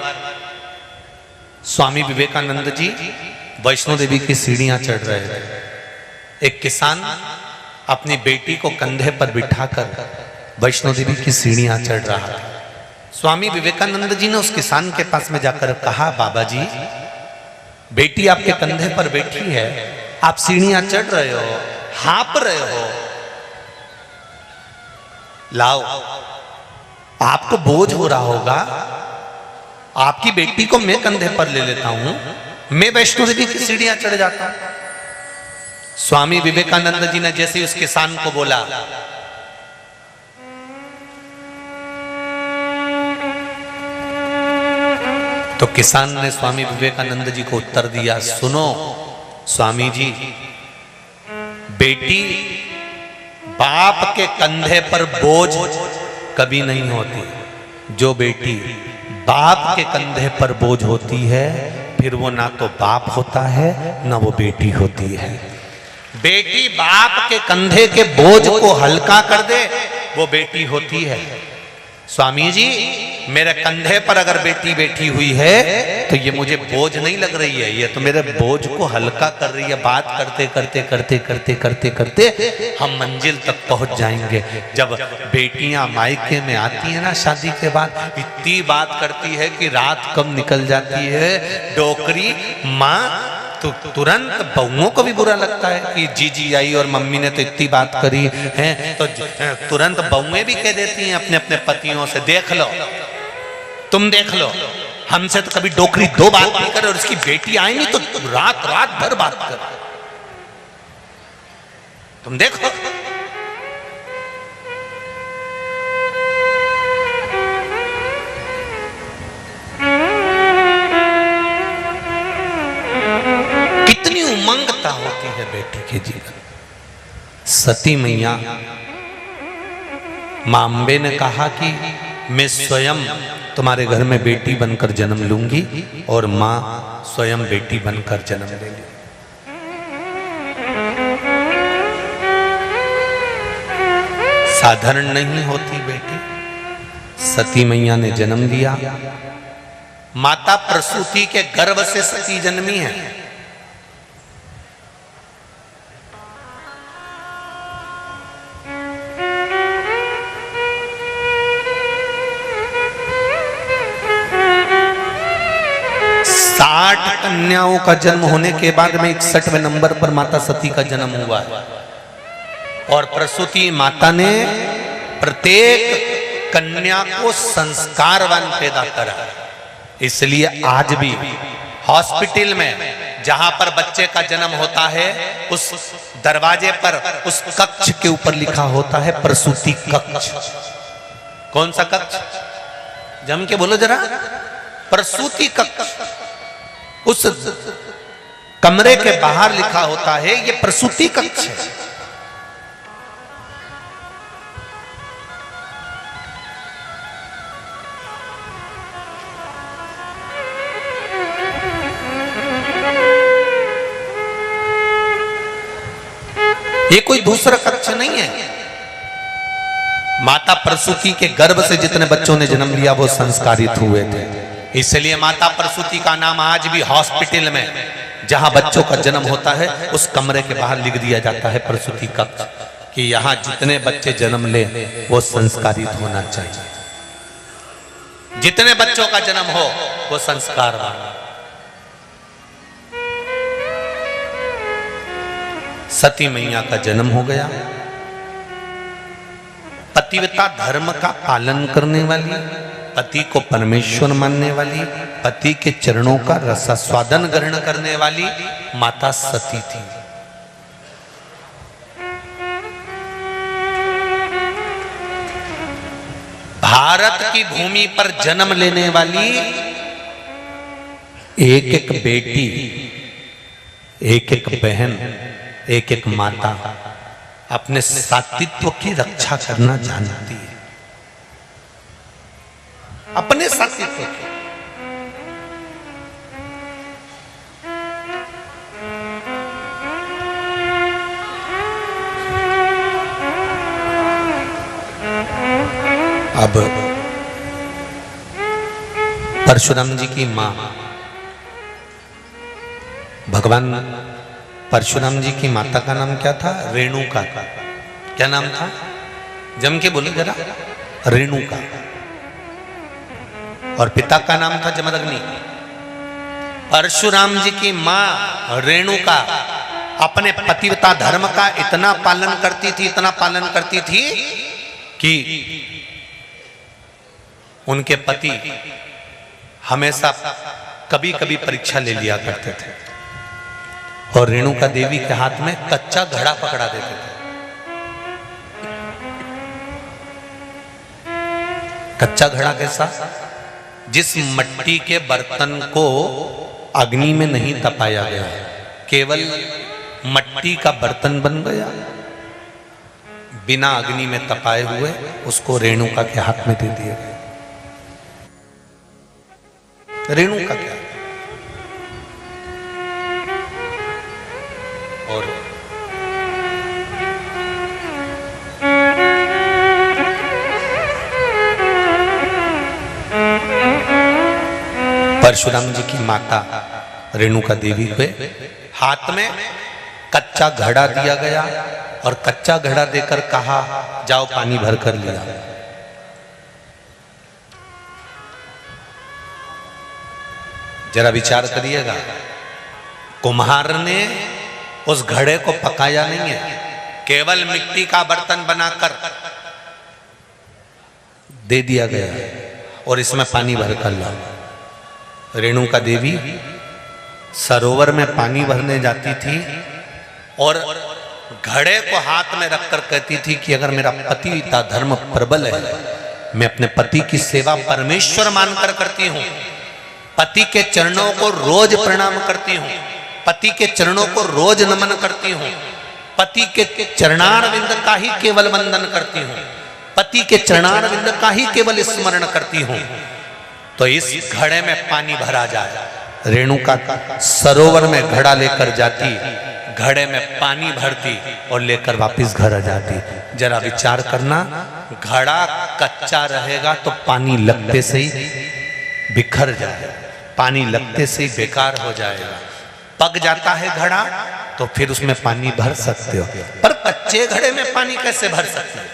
स्वामी विवेकानंद जी वैष्णो देवी की सीढ़ियां चढ़ रहे थे। एक किसान अपनी बेटी को कंधे पर बिठाकर वैष्णो देवी की सीढ़ियां चढ़ रहा था। स्वामी विवेकानंद जी ने उस किसान के पास में जाकर कहा, बाबा जी, बेटी आपके कंधे पर बैठी है, आप सीढ़ियां चढ़ रहे हो, हाँप रहे हो, लाओ, आपको बोझ हो रहा होगा, आपकी बेटी को मैं कंधे पर ले लेता हूं, मैं वैष्णो देवी की सीढ़ियां चढ़ जाता हूं। स्वामी विवेकानंद जी ने जैसे उस किसान को बोला, तो किसान ने स्वामी विवेकानंद जी को उत्तर दिया, सुनो स्वामी जी, बेटी बाप के कंधे पर बोझ कभी नहीं होती। जो बेटी बाप के कंधे पर बोझ होती है फिर वो ना तो बाप होता है ना वो बेटी होती है। बेटी बाप के कंधे के बोझ को हल्का कर दे वो बेटी होती है। स्वामी जी, मेरे कंधे पर अगर बेटी बैठी हुई है तो ये मुझे बोझ नहीं लग रही है, ये तो मेरे बोझ को हल्का कर रही है। बात करते करते करते करते करते करते हम मंजिल तक पहुंच जाएंगे। जब बेटियां मायके में आती है ना शादी के बाद, इतनी बात करती है कि रात कब निकल जाती है। डोकरी माँ तो तुरंत बहुओं को भी बुरा लगता है कि जीजी आई और मम्मी ने तो इतनी बात करी है, तो तुरंत बहुएं भी कह देती हैं अपने अपने पतियों से, देख लो, तुम देख लो, हमसे तो कभी डोकरी दो बात नहीं करे और उसकी बेटी आएंगी तो रात रात भर बात कर, तुम देखो। कितनी उमंगता होती है बेटी के जीवन। सती मैया मां अम्बे ने कहा कि मैं स्वयं तुम्हारे घर में बेटी बनकर जन्म लूंगी, और मां स्वयं बेटी बनकर जन्म ले ली। साधारण नहीं होती बेटी। सती मैया ने जन्म लिया। माता प्रसूति के गर्भ से सती जन्मी है। कन्याओं का जन्म होने के बाद में 61वें नंबर पर माता सती का जन्म हुआ है। और प्रसूति माता ने प्रत्येक कन्या को संस्कारवान पैदा करा। इसलिए आज भी हॉस्पिटल में जहां पर बच्चे का जन्म होता है, उस दरवाजे पर उस कक्ष के ऊपर लिखा होता है प्रसूति कक्ष। कौन सा कक्ष? जम के बोलो जरा। प्रसूति कक्ष। उस कमरे के बाहर लिखा होता है ये प्रसूति कक्ष है। ये कोई दूसरा कक्ष नहीं है। माता प्रसूति के गर्भ से जितने बच्चों ने जन्म लिया वो संस्कारित हुए थे। इसलिए माता प्रसूति का नाम आज भी हॉस्पिटल में जहां बच्चों का जन्म होता है उस कमरे के बाहर लिख दिया जाता है प्रसूति कक्ष, कि यहां जितने बच्चे जन्म ले वो संस्कारित होना चाहिए। जितने बच्चों का जन्म हो वो संस्कारवान। सती मैया का जन्म हो गया। पतिव्रता धर्म का पालन करने वाली, पति को परमेश्वर मानने वाली, पति के चरणों का रसास्वादन ग्रहण करने वाली माता सती थी। भारत की भूमि पर जन्म लेने वाली एक एक बेटी, एक एक बहन, एक एक माता अपने सातित्व की रक्षा करना जानती है। अपने सातित्व की। अब परशुराम जी की मां, भगवान परशुराम जी की माता का नाम क्या था? रेणुका। क्या नाम था? जम के बोले जरा। रेणुका। और पिता का नाम था जमदग्नि। परशुराम जी की मां रेणुका अपने पतिव्रता धर्म का इतना पालन करती थी, इतना पालन करती थी कि उनके पति हमेशा कभी कभी परीक्षा ले लिया करते थे और रेणुका देवी के हाथ में कच्चा घड़ा पकड़ा देते थे। कच्चा घड़ा कैसा? जिस मिट्टी के बर्तन को अग्नि में नहीं तपाया गया, केवल मिट्टी का बर्तन बन गया, बिना अग्नि में तपाए हुए, उसको रेणुका के हाथ में दे दिया गया। रेणुका क्या? और परशुराम जी की माता रेणुका देवी के हाथ में कच्चा घड़ा दिया गया और कच्चा घड़ा देकर कहा, जाओ पानी भर कर लिया। जरा विचार करिएगा, कुम्हार ने उस घड़े को पकाया नहीं है, केवल मिट्टी का बर्तन बनाकर दे दिया गया और इसमें पानी भर कर ला। रेणुका देवी सरोवर में पानी भरने जाती थी और घड़े को हाथ में रखकर कहती थी कि अगर मेरा पतिव्रता धर्म प्रबल है, मैं अपने पति की सेवा परमेश्वर मानकर करती हूं, पति के चरणों को रोज प्रणाम करती हूं, पति के चरणों को रोज नमन करती हूं, पति के चरणारविंद का ही केवल वंदन करती हूं, पति के चरणारविंद का ही केवल स्मरण करती हूं, तो इस घड़े में पानी भरा जाए। रेणुका सरोवर में घड़ा लेकर जाती, घड़े में पानी भरती और लेकर वापस घर आ जाती। जरा विचार करना, घड़ा कच्चा रहेगा तो पानी लगते से ही बिखर जाएगा, पानी लगते से ही बेकार हो जाएगा। पक जाता है घड़ा तो फिर उसमें पानी भर सकते हो, पर कच्चे घड़े में पानी कैसे भर सकते हो?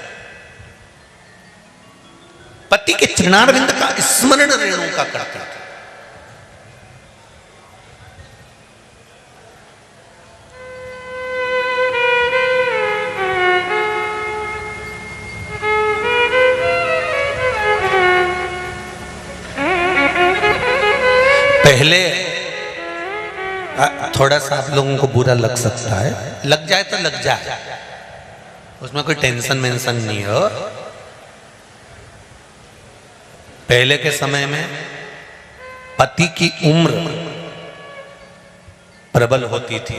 पति के चरणारविंद का स्मरण रेणुका करते थे। पहले थोड़ा सा आप लोगों को बुरा लग सकता है, लग जाए तो लग जाए, उसमें कोई टेंशन मेंशन नहीं हो। पहले के समय में पति की उम्र प्रबल होती थी,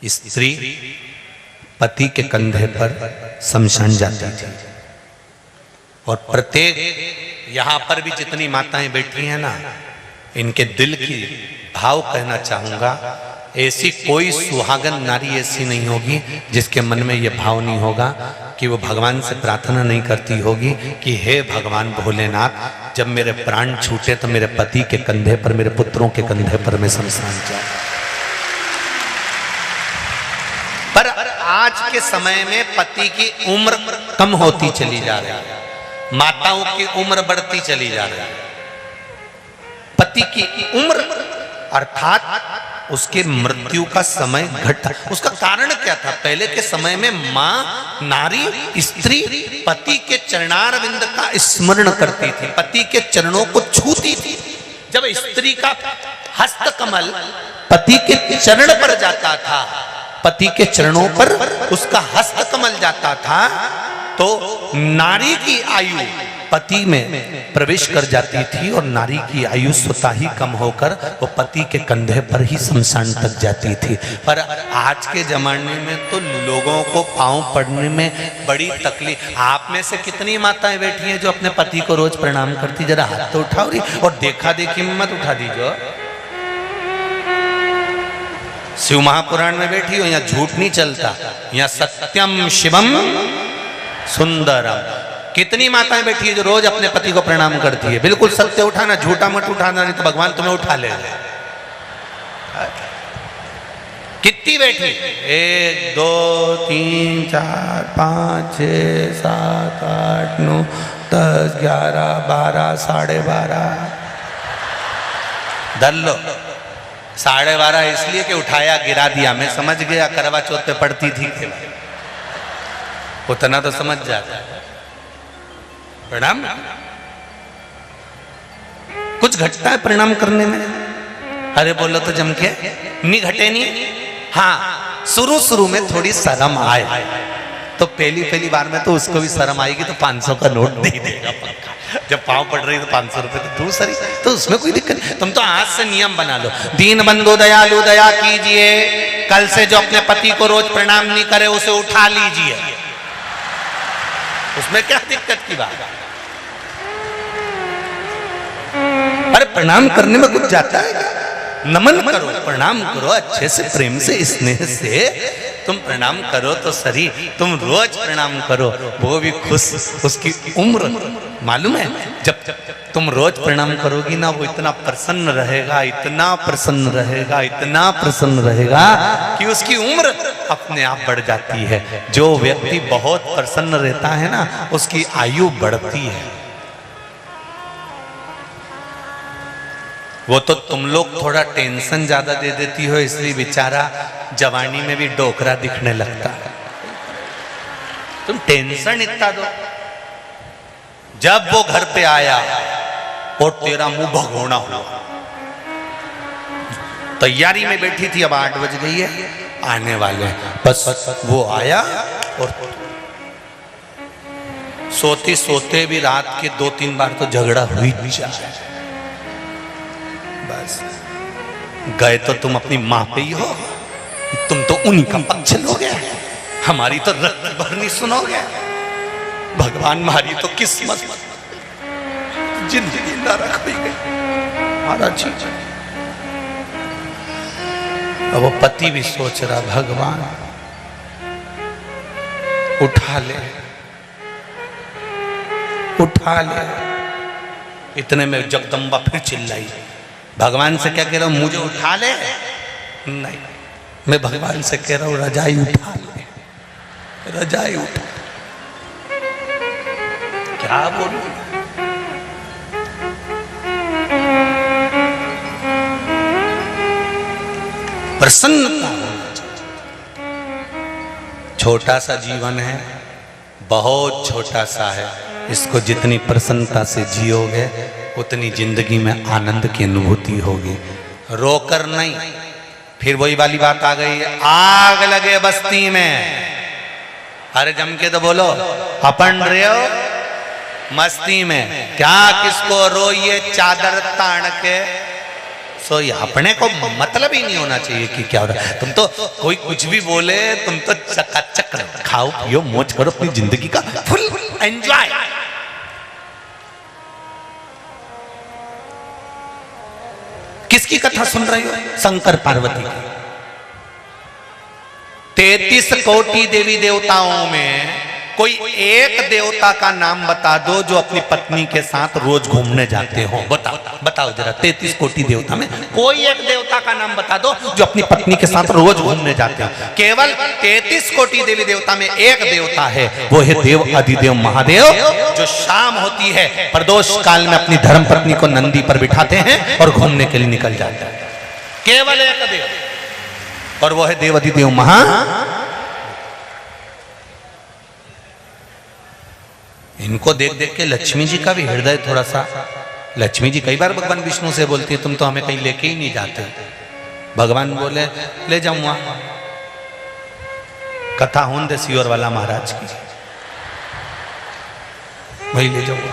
स्त्री पति के कंधे पर शमशान जाती थी और प्रत्येक यहां पर भी जितनी माताएं बैठी हैं ना, इनके दिल की भाव कहना चाहूंगा, ऐसी कोई सुहागन नारी ऐसी नहीं होगी जिसके मन में यह भाव नहीं होगा कि वो भगवान से प्रार्थना नहीं करती होगी कि हे भगवान भोलेनाथ, जब मेरे प्राण छूटे तो मेरे पति के कंधे पर, मेरे पुत्रों के कंधे पर मैं शमशान जाऊं। पर आज के समय में पति की उम्र कम होती चली जा रही है, माताओं की उम्र बढ़ती चली जा रही है। पति की उम्र अर्थात उसके मृत्यु का समय घटा। उसका कारण क्या था? पहले के समय में मां, नारी, स्त्री पति के चरणारविंद का स्मरण करती थी, पति के चरणों को छूती थी। जब स्त्री का हस्त कमल पति के चरण पर जाता था, पति के चरणों पर उसका हस्त कमल जाता था, तो नारी की आयु पति में प्रवेश कर जाती थी और नारी की आयु स्वतः ही कम होकर वो पति के कंधे पर ही शमशान तक जाती थी। पर आज के जमाने में तो लोगों को पांव पड़ने में बड़ी तकलीफ। आप में से कितनी माताएं बैठी हैं जो अपने पति को रोज प्रणाम करती? जरा हाथ तो उठाओ रही, और देखा देखी में मत उठा दीजिए। शिव महापुराण में बैठी हो, यहाँ झूठ नहीं चलता, यहाँ सत्यम शिवम सुंदरम। कितनी माताएं बैठी है जो रोज अपने पति को प्रणाम करती है? बिल्कुल सत्य उठाना, झूठा मत उठाना, नहीं तो भगवान तुम्हें उठा लेगा। कितनी बैठी? 1 2 3 4 5 6 7 8 9 10 11 12 12:30। दल लो 12:30 इसलिए कि उठाया गिरा दिया। मैं समझ गया करवा चौथ पे पड़ती थी, उतना तो समझ जाता है। प्रणाम कुछ घटता है प्रणाम करने में? अरे बोलो तो जम के नहीं घटे नहीं। हाँ, शुरू में थोड़ी शर्म आए तो पहली बार में तो उसको भी शर्म आएगी, तो 500 का नोट दे देगा पक्का। जब पाँव पड़ रही तो 500 रुपए तो दूसरी, तो उसमें कोई दिक्कत नहीं। तुम तो आज से नियम बना लो, दीन बंधु दयालु दया कीजिए, कल से जो अपने पति को रोज प्रणाम नहीं करे उसे उठा लीजिए। उसमें क्या दिक्कत की बात? अरे प्रणाम करने में कुछ जाता है क्या? नमन करो, प्रणाम करो, अच्छे से प्रेम से स्नेह से तुम प्रणाम करो तो सही। तुम रोज प्रणाम करो, वो भी खुश। उसकी उम्र मालूम है, जब तुम रोज प्रणाम करोगी ना, वो इतना प्रसन्न रहेगा, इतना प्रसन्न रहेगा, इतना प्रसन्न रहेगा कि उसकी उम्र अपने आप बढ़ जाती है। जो व्यक्ति बहुत प्रसन्न रहता है ना, उसकी आयु बढ़ती है। वो तो तुम लोग थोड़ा टेंशन ज्यादा दे देती हो, इसलिए बेचारा जवानी में भी डोकरा दिखने लगता है। तुम टेंशन इतना दो। जब वो घर पे आया और तेरा मुंह भगोना हुआ, तैयारी में बैठी थी, अब 8 बज गई है, आने वाले हैं, बस वो आया और सोते सोते भी रात के 2-3 बार तो झगड़ा हुई जाए। बस गए तो तुम अपनी माँ पे ही हो, तुम तो उन्हीं का पक्ष लोगे, हमारी तो रक्त भरनी सुनोगे। भगवान मारी तो किस्मत, जिंदगी न रख गई महाराज। अब वो पति भी सोच रहा, भगवान उठा ले, उठा ले। इतने में जगदम्बा फिर चिल्लाई, भगवान से क्या कह रहा हूं, मुझे उठा ले? नहीं, मैं भगवान से कह रहा हूं, रजाई उठा ले, रजाई उठा। क्या बोलूं? प्रसन्नता होना चाहिए। छोटा सा जीवन है, बहुत छोटा सा है, इसको जितनी प्रसन्नता से जियोगे उतनी जिंदगी में आनंद की अनुभूति होगी। रोकर नहीं। फिर वही वाली बात आ गई, आग लगे बस्ती में, अरे जम के तो बोलो, अपन रहे हो मस्ती में, क्या किसको रोइए चादर तान के सोइए। अपने को मतलब ही नहीं होना चाहिए कि क्या हो रहा है। तुम तो कोई कुछ भी बोले, तुम तो चकाचक खाओ पियो मौज करो, अपनी जिंदगी का फुल एंजॉय। किसकी कथा सुन रही हो? शंकर पार्वती की। 33 कोटि देवी देवताओं में कोई एक देवता का नाम बता दो जो अपनी पत्नी के साथ रोज घूमने जाते हो। बताओ बताओ जरा, 33 कोटि देवता में कोई एक देवता का नाम बता दो जो अपनी पत्नी के साथ रोज घूमने जाते हो। केवल 33 कोटि देवी देवता में एक देवता है, वो है देव अधिदेव महादेव, जो शाम होती है प्रदोष काल में अपनी धर्म पत्नी को नंदी पर बिठाते हैं और घूमने के लिए निकल जाते हैं। केवल एक देव, और वो है देव अधिदेव महा। इनको देख देख के लक्ष्मी जी का भी हृदय थोड़ा सा, लक्ष्मी जी कई बार भगवान विष्णु से बोलती है, तुम तो हमें कहीं लेके ही नहीं जाते। भगवान बोले, ले जाऊंगा, कथा होन दे सियोर वाला महाराज की, वही ले जाऊंगा,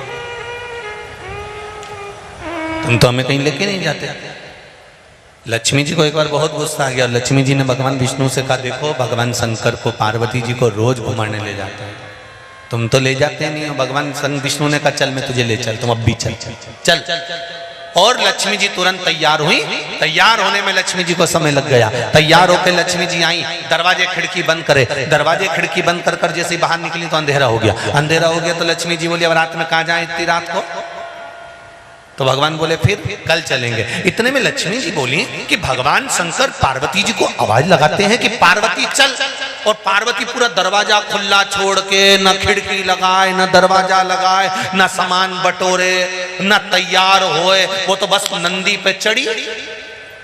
तुम तो हमें कहीं लेके नहीं जाते। लक्ष्मी जी को एक बार बहुत गुस्सा आ गया, लक्ष्मी जी ने भगवान विष्णु से कहा, देखो भगवान शंकर को पार्वती जी को रोज घुमाने ले जाते हैं, तुम तो ले जाते नहीं हो। भगवान विष्णु ने कहा, चल मैं तुझे ले चल, तुम अब भी चल चल चल। और लक्ष्मी जी तुरंत तैयार हुई। तैयार होने में लक्ष्मी जी को समय लग गया। तैयार होकर लक्ष्मी जी आई, दरवाजे खिड़की बंद करे। दरवाजे खिड़की बंद कर कर जैसे ही बाहर निकली तो अंधेरा हो गया। अंधेरा हो गया तो लक्ष्मी जी बोली अब रात में कहाँ जाए इतनी रात को? तो भगवान बोले फिर कल चलेंगे। इतने में लक्ष्मी जी बोली कि भगवान शंकर पार्वती जी को आवाज लगाते हैं कि पार्वती चल, और पार्वती पूरा दरवाजा खुला छोड़ के न खिड़की लगाए न दरवाजा लगाए न सामान बटोरे न तैयार होए, वो तो बस नंदी पे चढ़ी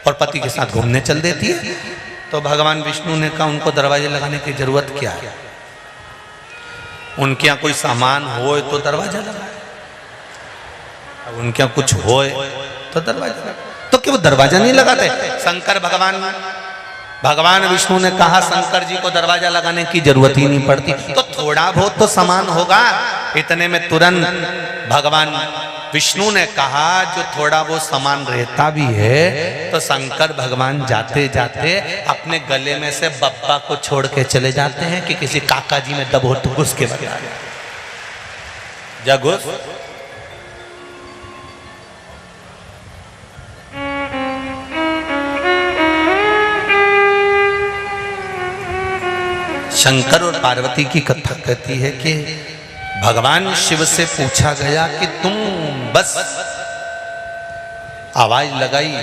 और पति के साथ घूमने चल देती है। तो भगवान विष्णु ने कहा उनको दरवाजे लगाने की जरूरत क्या है, उनके यहाँ कोई सामान होए तो दरवाजा लगाए, अब उनके यहाँ कुछ होए तो दरवाजा, तो क्यों दरवाजा नहीं लगाते? शंकर भगवान विष्णु ने कहा शंकर जी को दरवाजा लगाने की जरूरत ही नहीं पड़ती, तो थोड़ा बहुत तो सामान होगा। इतने में तुरंत भगवान विष्णु ने कहा जो थोड़ा वो सामान रहता भी है तो शंकर भगवान जाते जाते अपने गले में से बब्बा को छोड़ के चले जाते हैं कि किसी काका जी में दबो तो घुस के बता जा घुस। शंकर और पार्वती की कथा कहती है कि भगवान शिव से पूछा गया कि तुम बस आवाज लगाई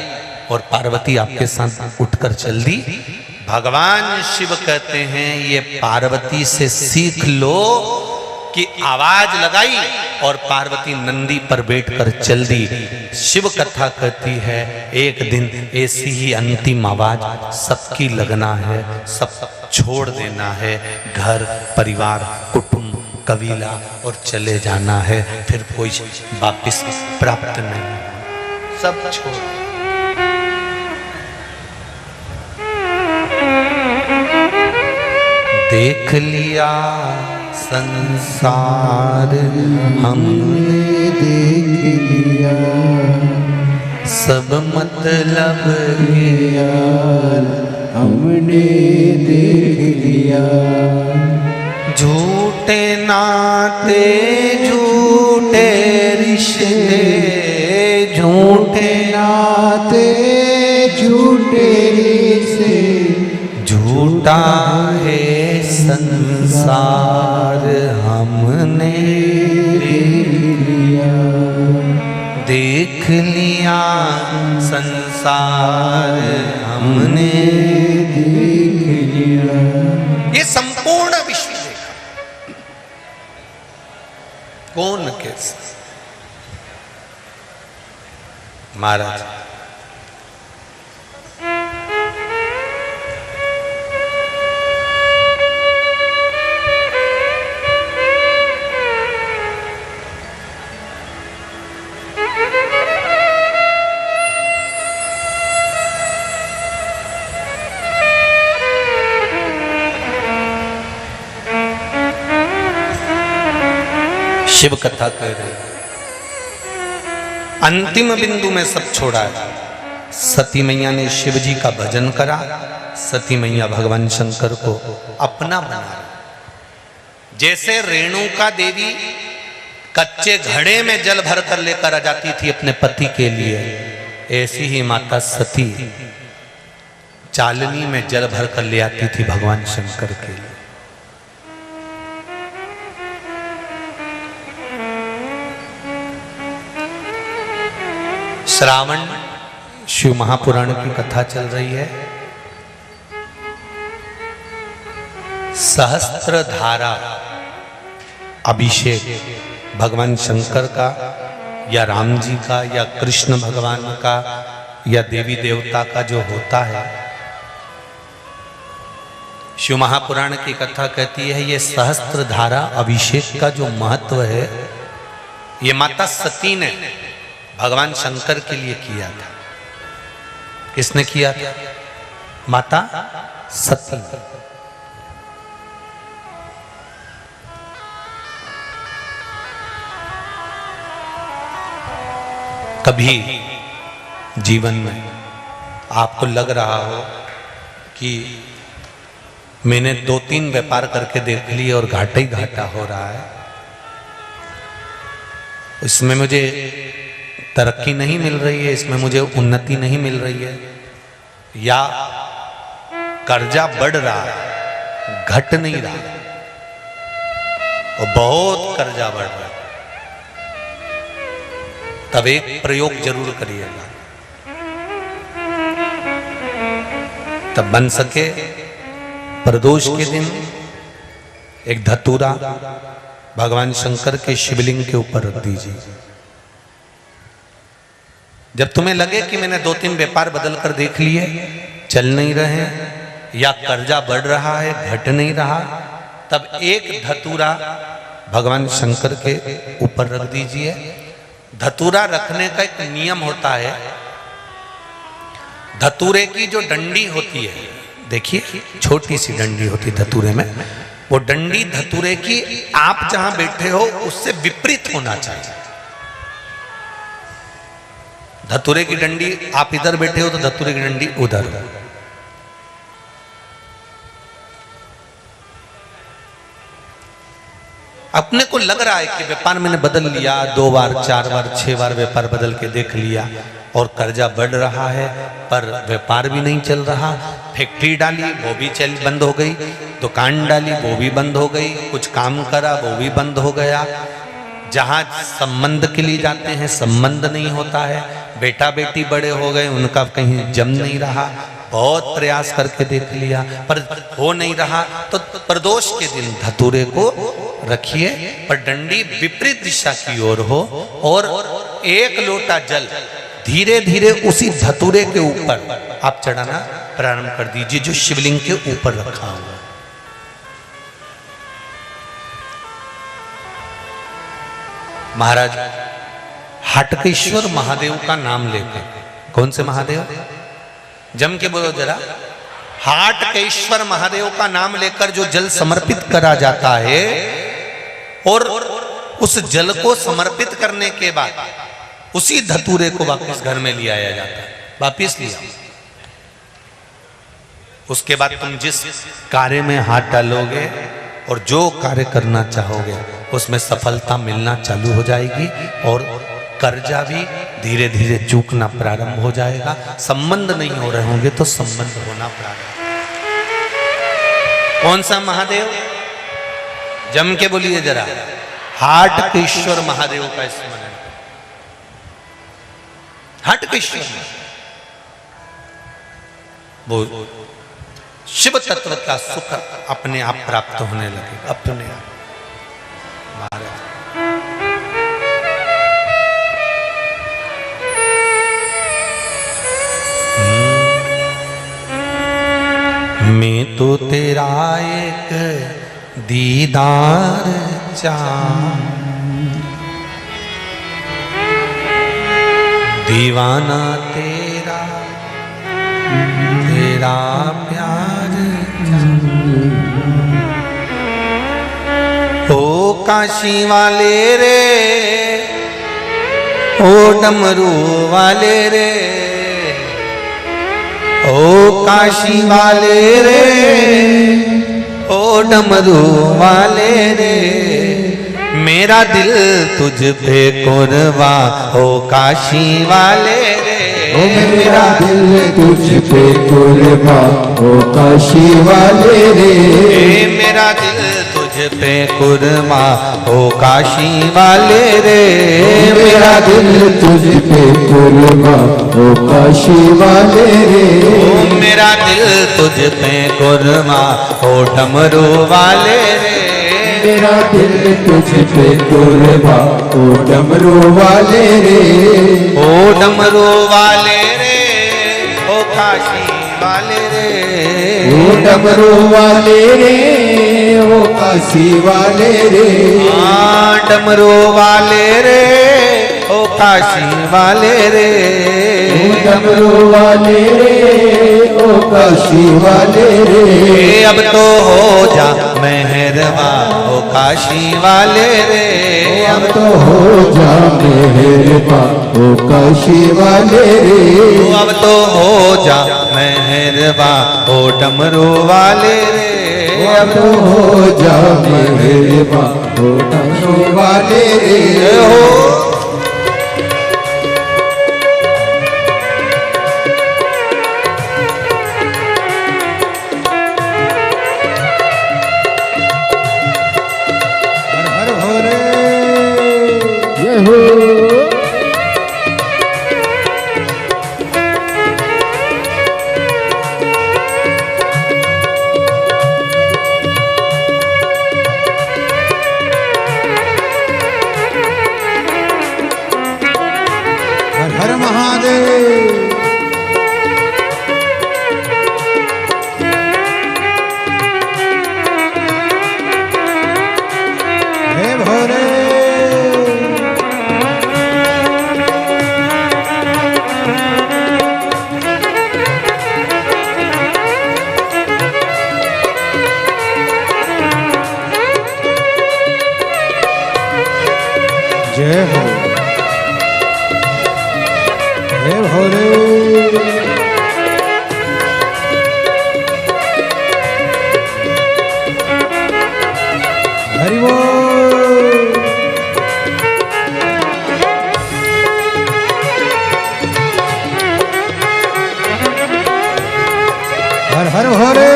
और पार्वती आपके साथ उठकर चल दी। भगवान शिव कहते हैं ये पार्वती से सीख लो कि आवाज लगाई और पार्वती नंदी पर बैठकर चल दी। शिव कथा कहती है एक दिन ऐसी ही अंतिम आवाज सबकी लगना है, सब छोड़ देना है, घर परिवार कुटुंब कबीला और चले जाना है, फिर कोई वापस प्राप्त नहीं, सब छोड़। देख लिया संसार हमने देख लिया, सब मतलब यार हमने देख लिया। झूठे नाते झूठे रिश्ते, झूठे नाते झूठे से झूठा है संसार हमने देख लिया, संसार हमने देख लिया। ये संपूर्ण विश्व देखा, कौन कैसे महाराज। शिव कथा कह रहे अंतिम बिंदु में सब छोड़ा है। सती मैया ने शिव जी का भजन करा, सती मैया भगवान शंकर को अपना बना। जैसे रेणुका देवी कच्चे घड़े में जल भर कर लेकर आ जाती थी अपने पति के लिए, ऐसी ही माता सती चालनी में जल भर कर ले आती थी भगवान शंकर के लिए। श्रावण शिव महापुराण की कथा चल रही है। सहस्त्र धारा अभिषेक भगवान शंकर का या राम जी का या कृष्ण भगवान का या देवी देवता का जो होता है, शिव महापुराण की कथा कहती है ये सहस्त्र धारा अभिषेक का जो महत्व है ये माता सती ने भगवान शंकर के लिए किया था। किसने किया था? माता सती। कभी जीवन में आपको लग रहा हो कि मैंने 2-3 व्यापार करके देख लिए और घाटा ही घाटा हो रहा है, इसमें मुझे तरक्की नहीं मिल रही है, इसमें मुझे उन्नति नहीं मिल रही है, या कर्जा बढ़ रहा है, घट नहीं रहा, और बहुत कर्जा बढ़ रहा है, तब एक प्रयोग जरूर करिएगा। तब बन सके प्रदोष के दिन एक धतूरा भगवान शंकर के शिवलिंग के ऊपर रख दीजिए। जब तुम्हें लगे कि मैंने 2-3 व्यापार बदल कर देख लिए, चल नहीं रहे, या कर्जा बढ़ रहा है, घट नहीं रहा, तब एक धतूरा भगवान शंकर के ऊपर रख दीजिए। धतूरा रखने का एक नियम होता है। धतूरे की जो डंडी होती है, देखिए छोटी सी डंडी होती है धतूरे में, वो डंडी धतूरे की आप जहां बैठे हो उससे विपरीत होना चाहिए। धतूरे की डंडी आप इधर बैठे हो तो धतूरे की डंडी उधर हो। अपने को लग रहा है कि व्यापार मैंने बदल लिया, 2 बार 4 बार 6 बार व्यापार बदल के देख लिया और कर्जा बढ़ रहा है, पर व्यापार भी नहीं चल रहा। फैक्ट्री डाली वो भी बंद हो गई, दुकान डाली वो भी बंद हो गई, कुछ काम करा वो भी बंद हो गया। जहाँ संबंध के लिए जाते हैं संबंध नहीं होता है, बेटा बेटी बड़े हो गए उनका कहीं जम नहीं रहा, बहुत प्रयास करके देख लिया पर हो नहीं रहा। तो प्रदोष के दिन धतूरे को रखिए, पर डंडी विपरीत दिशा की ओर हो, और 1 लोटा जल धीरे धीरे उसी धतूरे के ऊपर आप चढ़ाना प्रारंभ कर दीजिए जो शिवलिंग के ऊपर रखा हुआ। महाराज हटकेश्वर महादेव का नाम लेकर, कौन से महादेव, जम के बोलो जरा, हाटकेश्वर महादेव का नाम लेकर जो जल समर्पित करा जाता है, और उस जल को समर्पित करने के बाद उसी धतूरे को वापस घर में ले आया जाता है, वापस लिया। उसके बाद तुम जिस कार्य में हाथ डालोगे और जो कार्य करना चाहोगे उसमें सफलता मिलना चालू हो जाएगी, और कर्जा भी धीरे धीरे चूकना प्रारंभ हो जाएगा। संबंध नहीं हो रहे होंगे तो संबंध होना प्रारंभ। कौन सा महादेव, जम के बोलिए जरा, हाटकेश्वर महादेव का स्मरण। हाटकेश्वर वो शिव तत्व का सुख अपने आप प्राप्त होने लगे, अपने आप। महाराज मैं तो तेरा एक दीदार दीवाना तेरा तेरा प्यार ओ काशी वाले रे, ओ डमरू वाले रे, ओ काशी वाले रे, ओ डमरू वाले रे, मेरा दिल तुझ पे कुर्बा, ओ काशी वाले रे, ओ मेरा दिल तुझ पे कुर्बा, ओ काशी वाले रे, मेरा दिल तुझ पे कुर्बा, ओ काशी वाले रे, मेरा दिल तुझ पे कुर्बा, ओ काशी वाले रे, मेरा दिल तुझ पे कुर्बा, ओ डमरू वाले रे, मेरा दिल तुझ पे कुर्बा, ओ डमरू वाले रे, ओ डमरू वाले रे, ओ काशी वाले रे, ओ डमरू वाले रे, ओ काशी वाले रे, डमरू वाले रे, ओ काशी वाले रे, ओ डमरू वाले रे, ओ काशी वाले रे, अब तो हो जा मेहरबा, ओ काशी वाले रे, अब तो हो जा मेहरबा, ओ काशी वाले रे, अब तो हो जा मेहरबा, ओ डमरू वाले रे, अब तो हो जा मेहरबा, ओ डमरू वाले रे, जय हो। हर हर महादेव। हे भोले। जय हो। हे भोले। हरि बोल। हर हर भोले।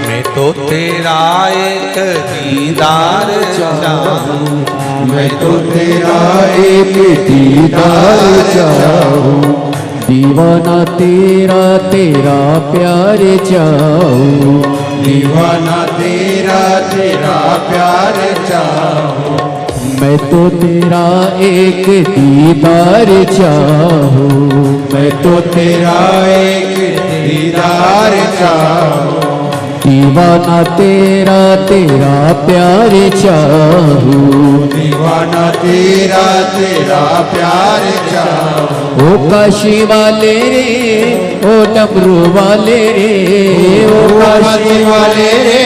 मैं तो तेरा एक दीदार चाहूं, मैं तो तेरा एक दीदार चाहूं, दीवाना तेरा तेरा प्यार चाहूं, दीवाना तेरा तेरा प्यार चाहूं। मैं तो तेरा एक दीदार चाहूं, मैं तो तेरा एक दीदार चाहूं। दीवाना तेरा तेरा प्यार चाहूं, दीवाना तेरा तेरा प्यार चाहूं। ओ काशी वाले रे, ओ डमरू वाले रे, ओ काशी वाले रे,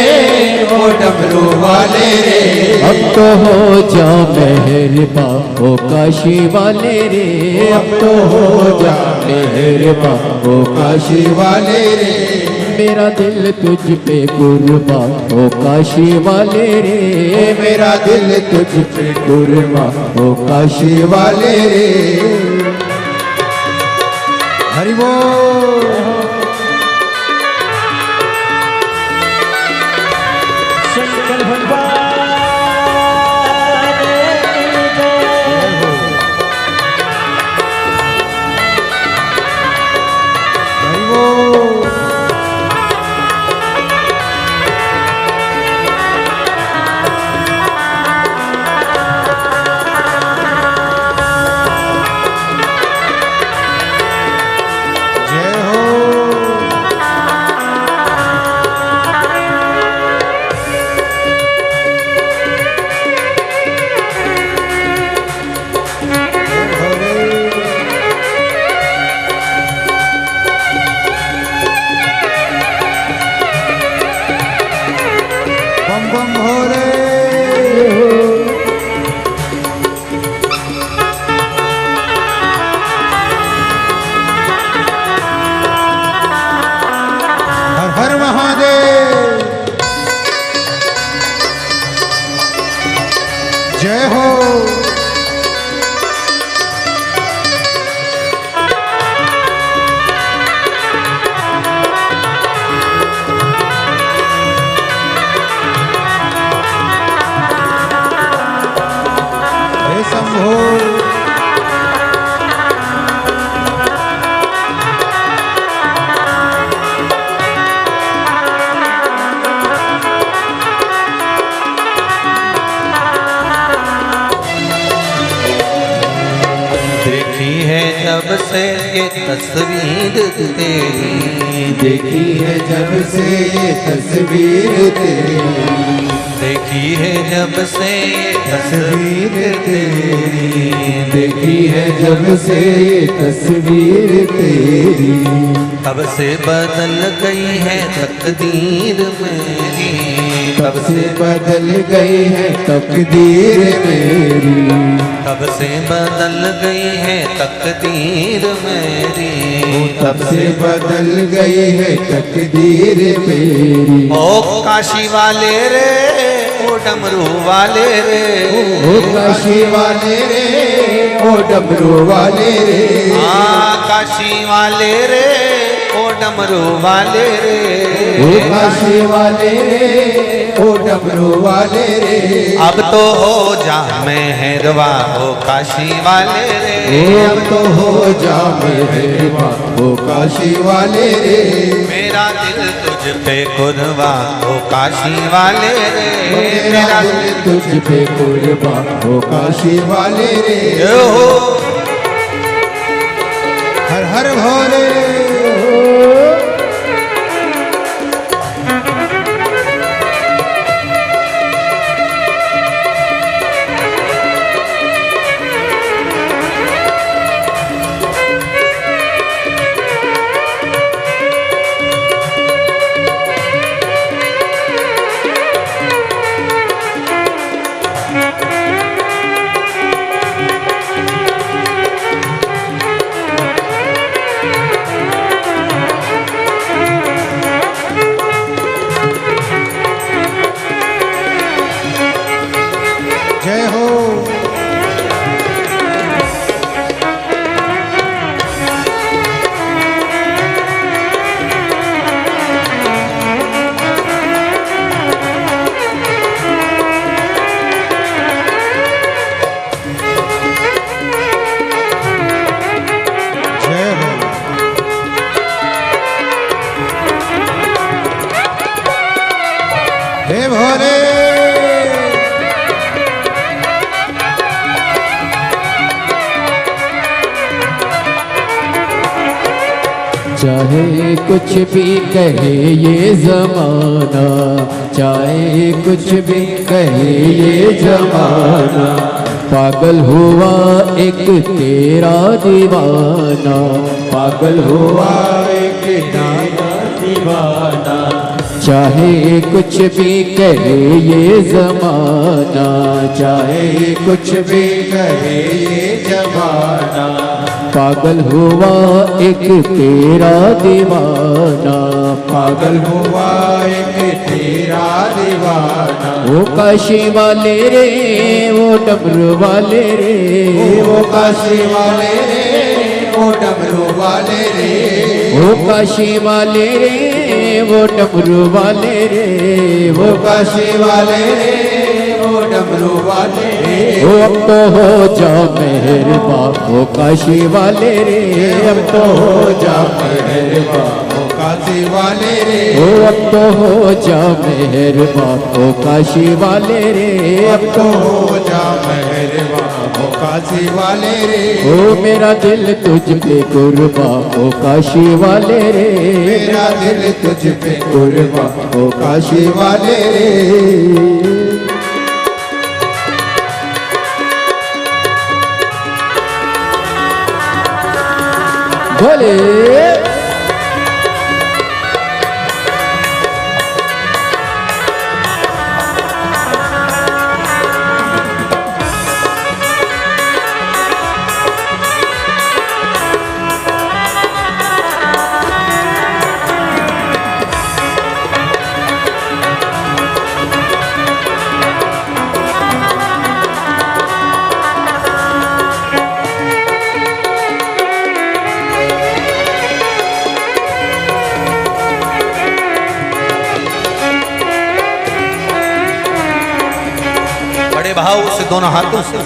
ओ डमरू वाले रे। अब तो हो जा मेहरबान ओ काशी वाले रे, अब तो हो जा मेहरबान ओ काशी वाले रे। मेरा दिल तुझ पे कुर्बान ओ काशी वाले रे, मेरा दिल तुझ पे कुर्बान ओ काशी वाले रे। हरि बोल। शंकर भगवान हरि बोल। जय हो। बम बम भोले। हर हर महादेव। जय हो। हे शंभो। देखी है जब से ये तस्वीर तेरी, देखी है जब से ये तस्वीर तेरी। देखी है जब से ये तस्वीर तेरी। देखी है जब से ये तस्वीर तेरी, तब से बदल गई है तकदीर मेरी, तब से बदल गई है तकदीर मेरी, तब से बदल गई है तकदीर मेरी, तब से बदल गई है तकदीर मेरी। ओ काशी वाले रे, ओ डमरू वाले रे, ओ काशी वाले रे, ओ डमरू वाले रे काशी वाले रे ओ डमरू वाले रे ओ काशी वाले रे ओ डमरू वाले रे अब तो हो जा मेहरवा ओ काशी वाले रे अब तो हो जा मेहरबा ओ काशी वाले रे मेरा दिल तुझ पे कुर्बा ओ काशी वाले रे मेरा दिल तुझ पे कुर्बा ओ काशी वाले रे हो हर हर भोले जय हो जय हो हे भोले चाहे कुछ भी कहे ये जमाना, चाहे कुछ भी कहे ये जमाना, पागल हुआ एक तेरा दीवाना, पागल हुआ एक तेरा दीवाना। चाहे कुछ भी कहे ये जमाना, चाहे कुछ भी कहे ये जमाना, पागल हुआ एक तेरा दीवाना, पागल हुआ एक तेरा दीवाना। वो काशी वाले रे वो डमरू वाले रे, वो काशी वाले रे वो डमरू वाले रे, वो काशी वाले रे वो डमरू वाले रे, वो काशी वाले रे वो डमरू वाले रे। वो अब तो हो जा मेहरबान वो काशी वाले रे, अब तो हो जा मेहरबान काशी वाले रे, वो अब तो हो जा मेहरबान वो काशी वाले रे, अब तो हो जा मेहरबान वो काशी वाले रे। ओ मेरा दिल तुझ पे कुर्बा वो काशी वाले रे, मेरा दिल तुझ पे कुर्बा वो काशी वाले रे। बोले भाव से दोनों हाथों से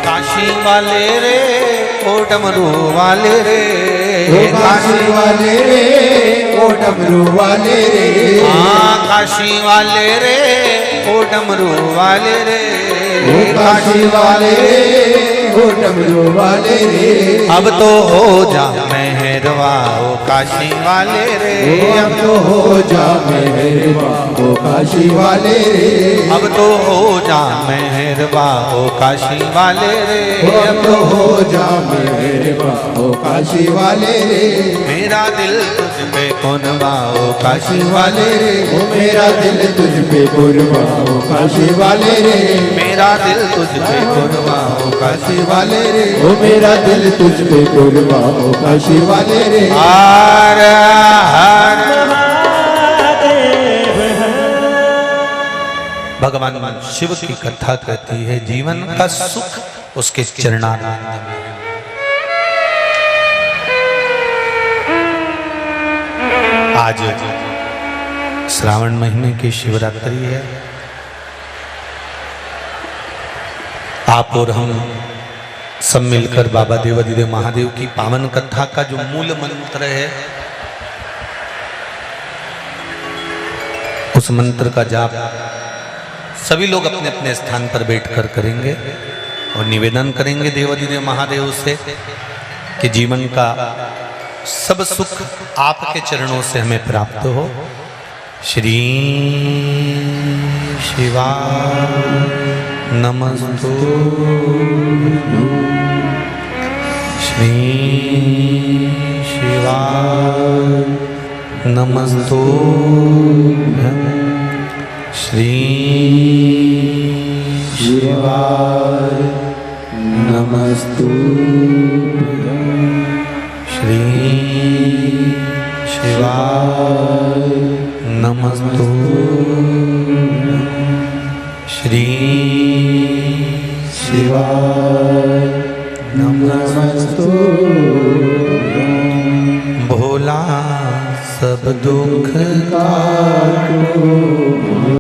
काशी वाले रे ओ डमरू वाले रे, काशी वाले रे ओ डमरू वाले रे, काशी वाले रे ओ डमरू वाले रे, काशी वाले रे ओ डमरू वाले रे। अब तो हो जा मेहरवा ओ काशी वाले रे, अब तो हो जा मेहरबा ओ काशी वाले रे, अब तो हो जा मेहरबा ओ काशी वाले रे, अब तो हो जा मेहरबा ओ काशी वाले रे। मेरा दिल तुझ पे कुर्बान कुर्बाओ काशी वाले रे ओ मेरा दिल तुझ पे कुर्बान काशी वाले रे मेरा दिल तुझ पे कुर्बाओ काशी वाले रे ओ मेरा दिल तुझ पे कुर्बान काशी वाले रे हर हर महादेव है। भगवान शिव की कथा कहती है जीवन का सुख उसके चरणारविंद में है। आज श्रावण महीने की शिवरात्रि है। आप और हम सब मिलकर बाबा देवाधिदेव महादेव की पावन कथा का जो मूल मंत्र है उस मंत्र का जाप सभी लोग अपने अपने स्थान पर बैठकर करेंगे और निवेदन करेंगे देवाधिदेव महादेव से कि जीवन का सब सुख आपके चरणों से हमें प्राप्त हो। श्री शिवाय नमस्तु श्री शिवाय नमस्तु श्री शिवाय नमस्तु श्री शिवाय नमस्तु श्री शिवाय नमस्तु भोला सब दुख काटो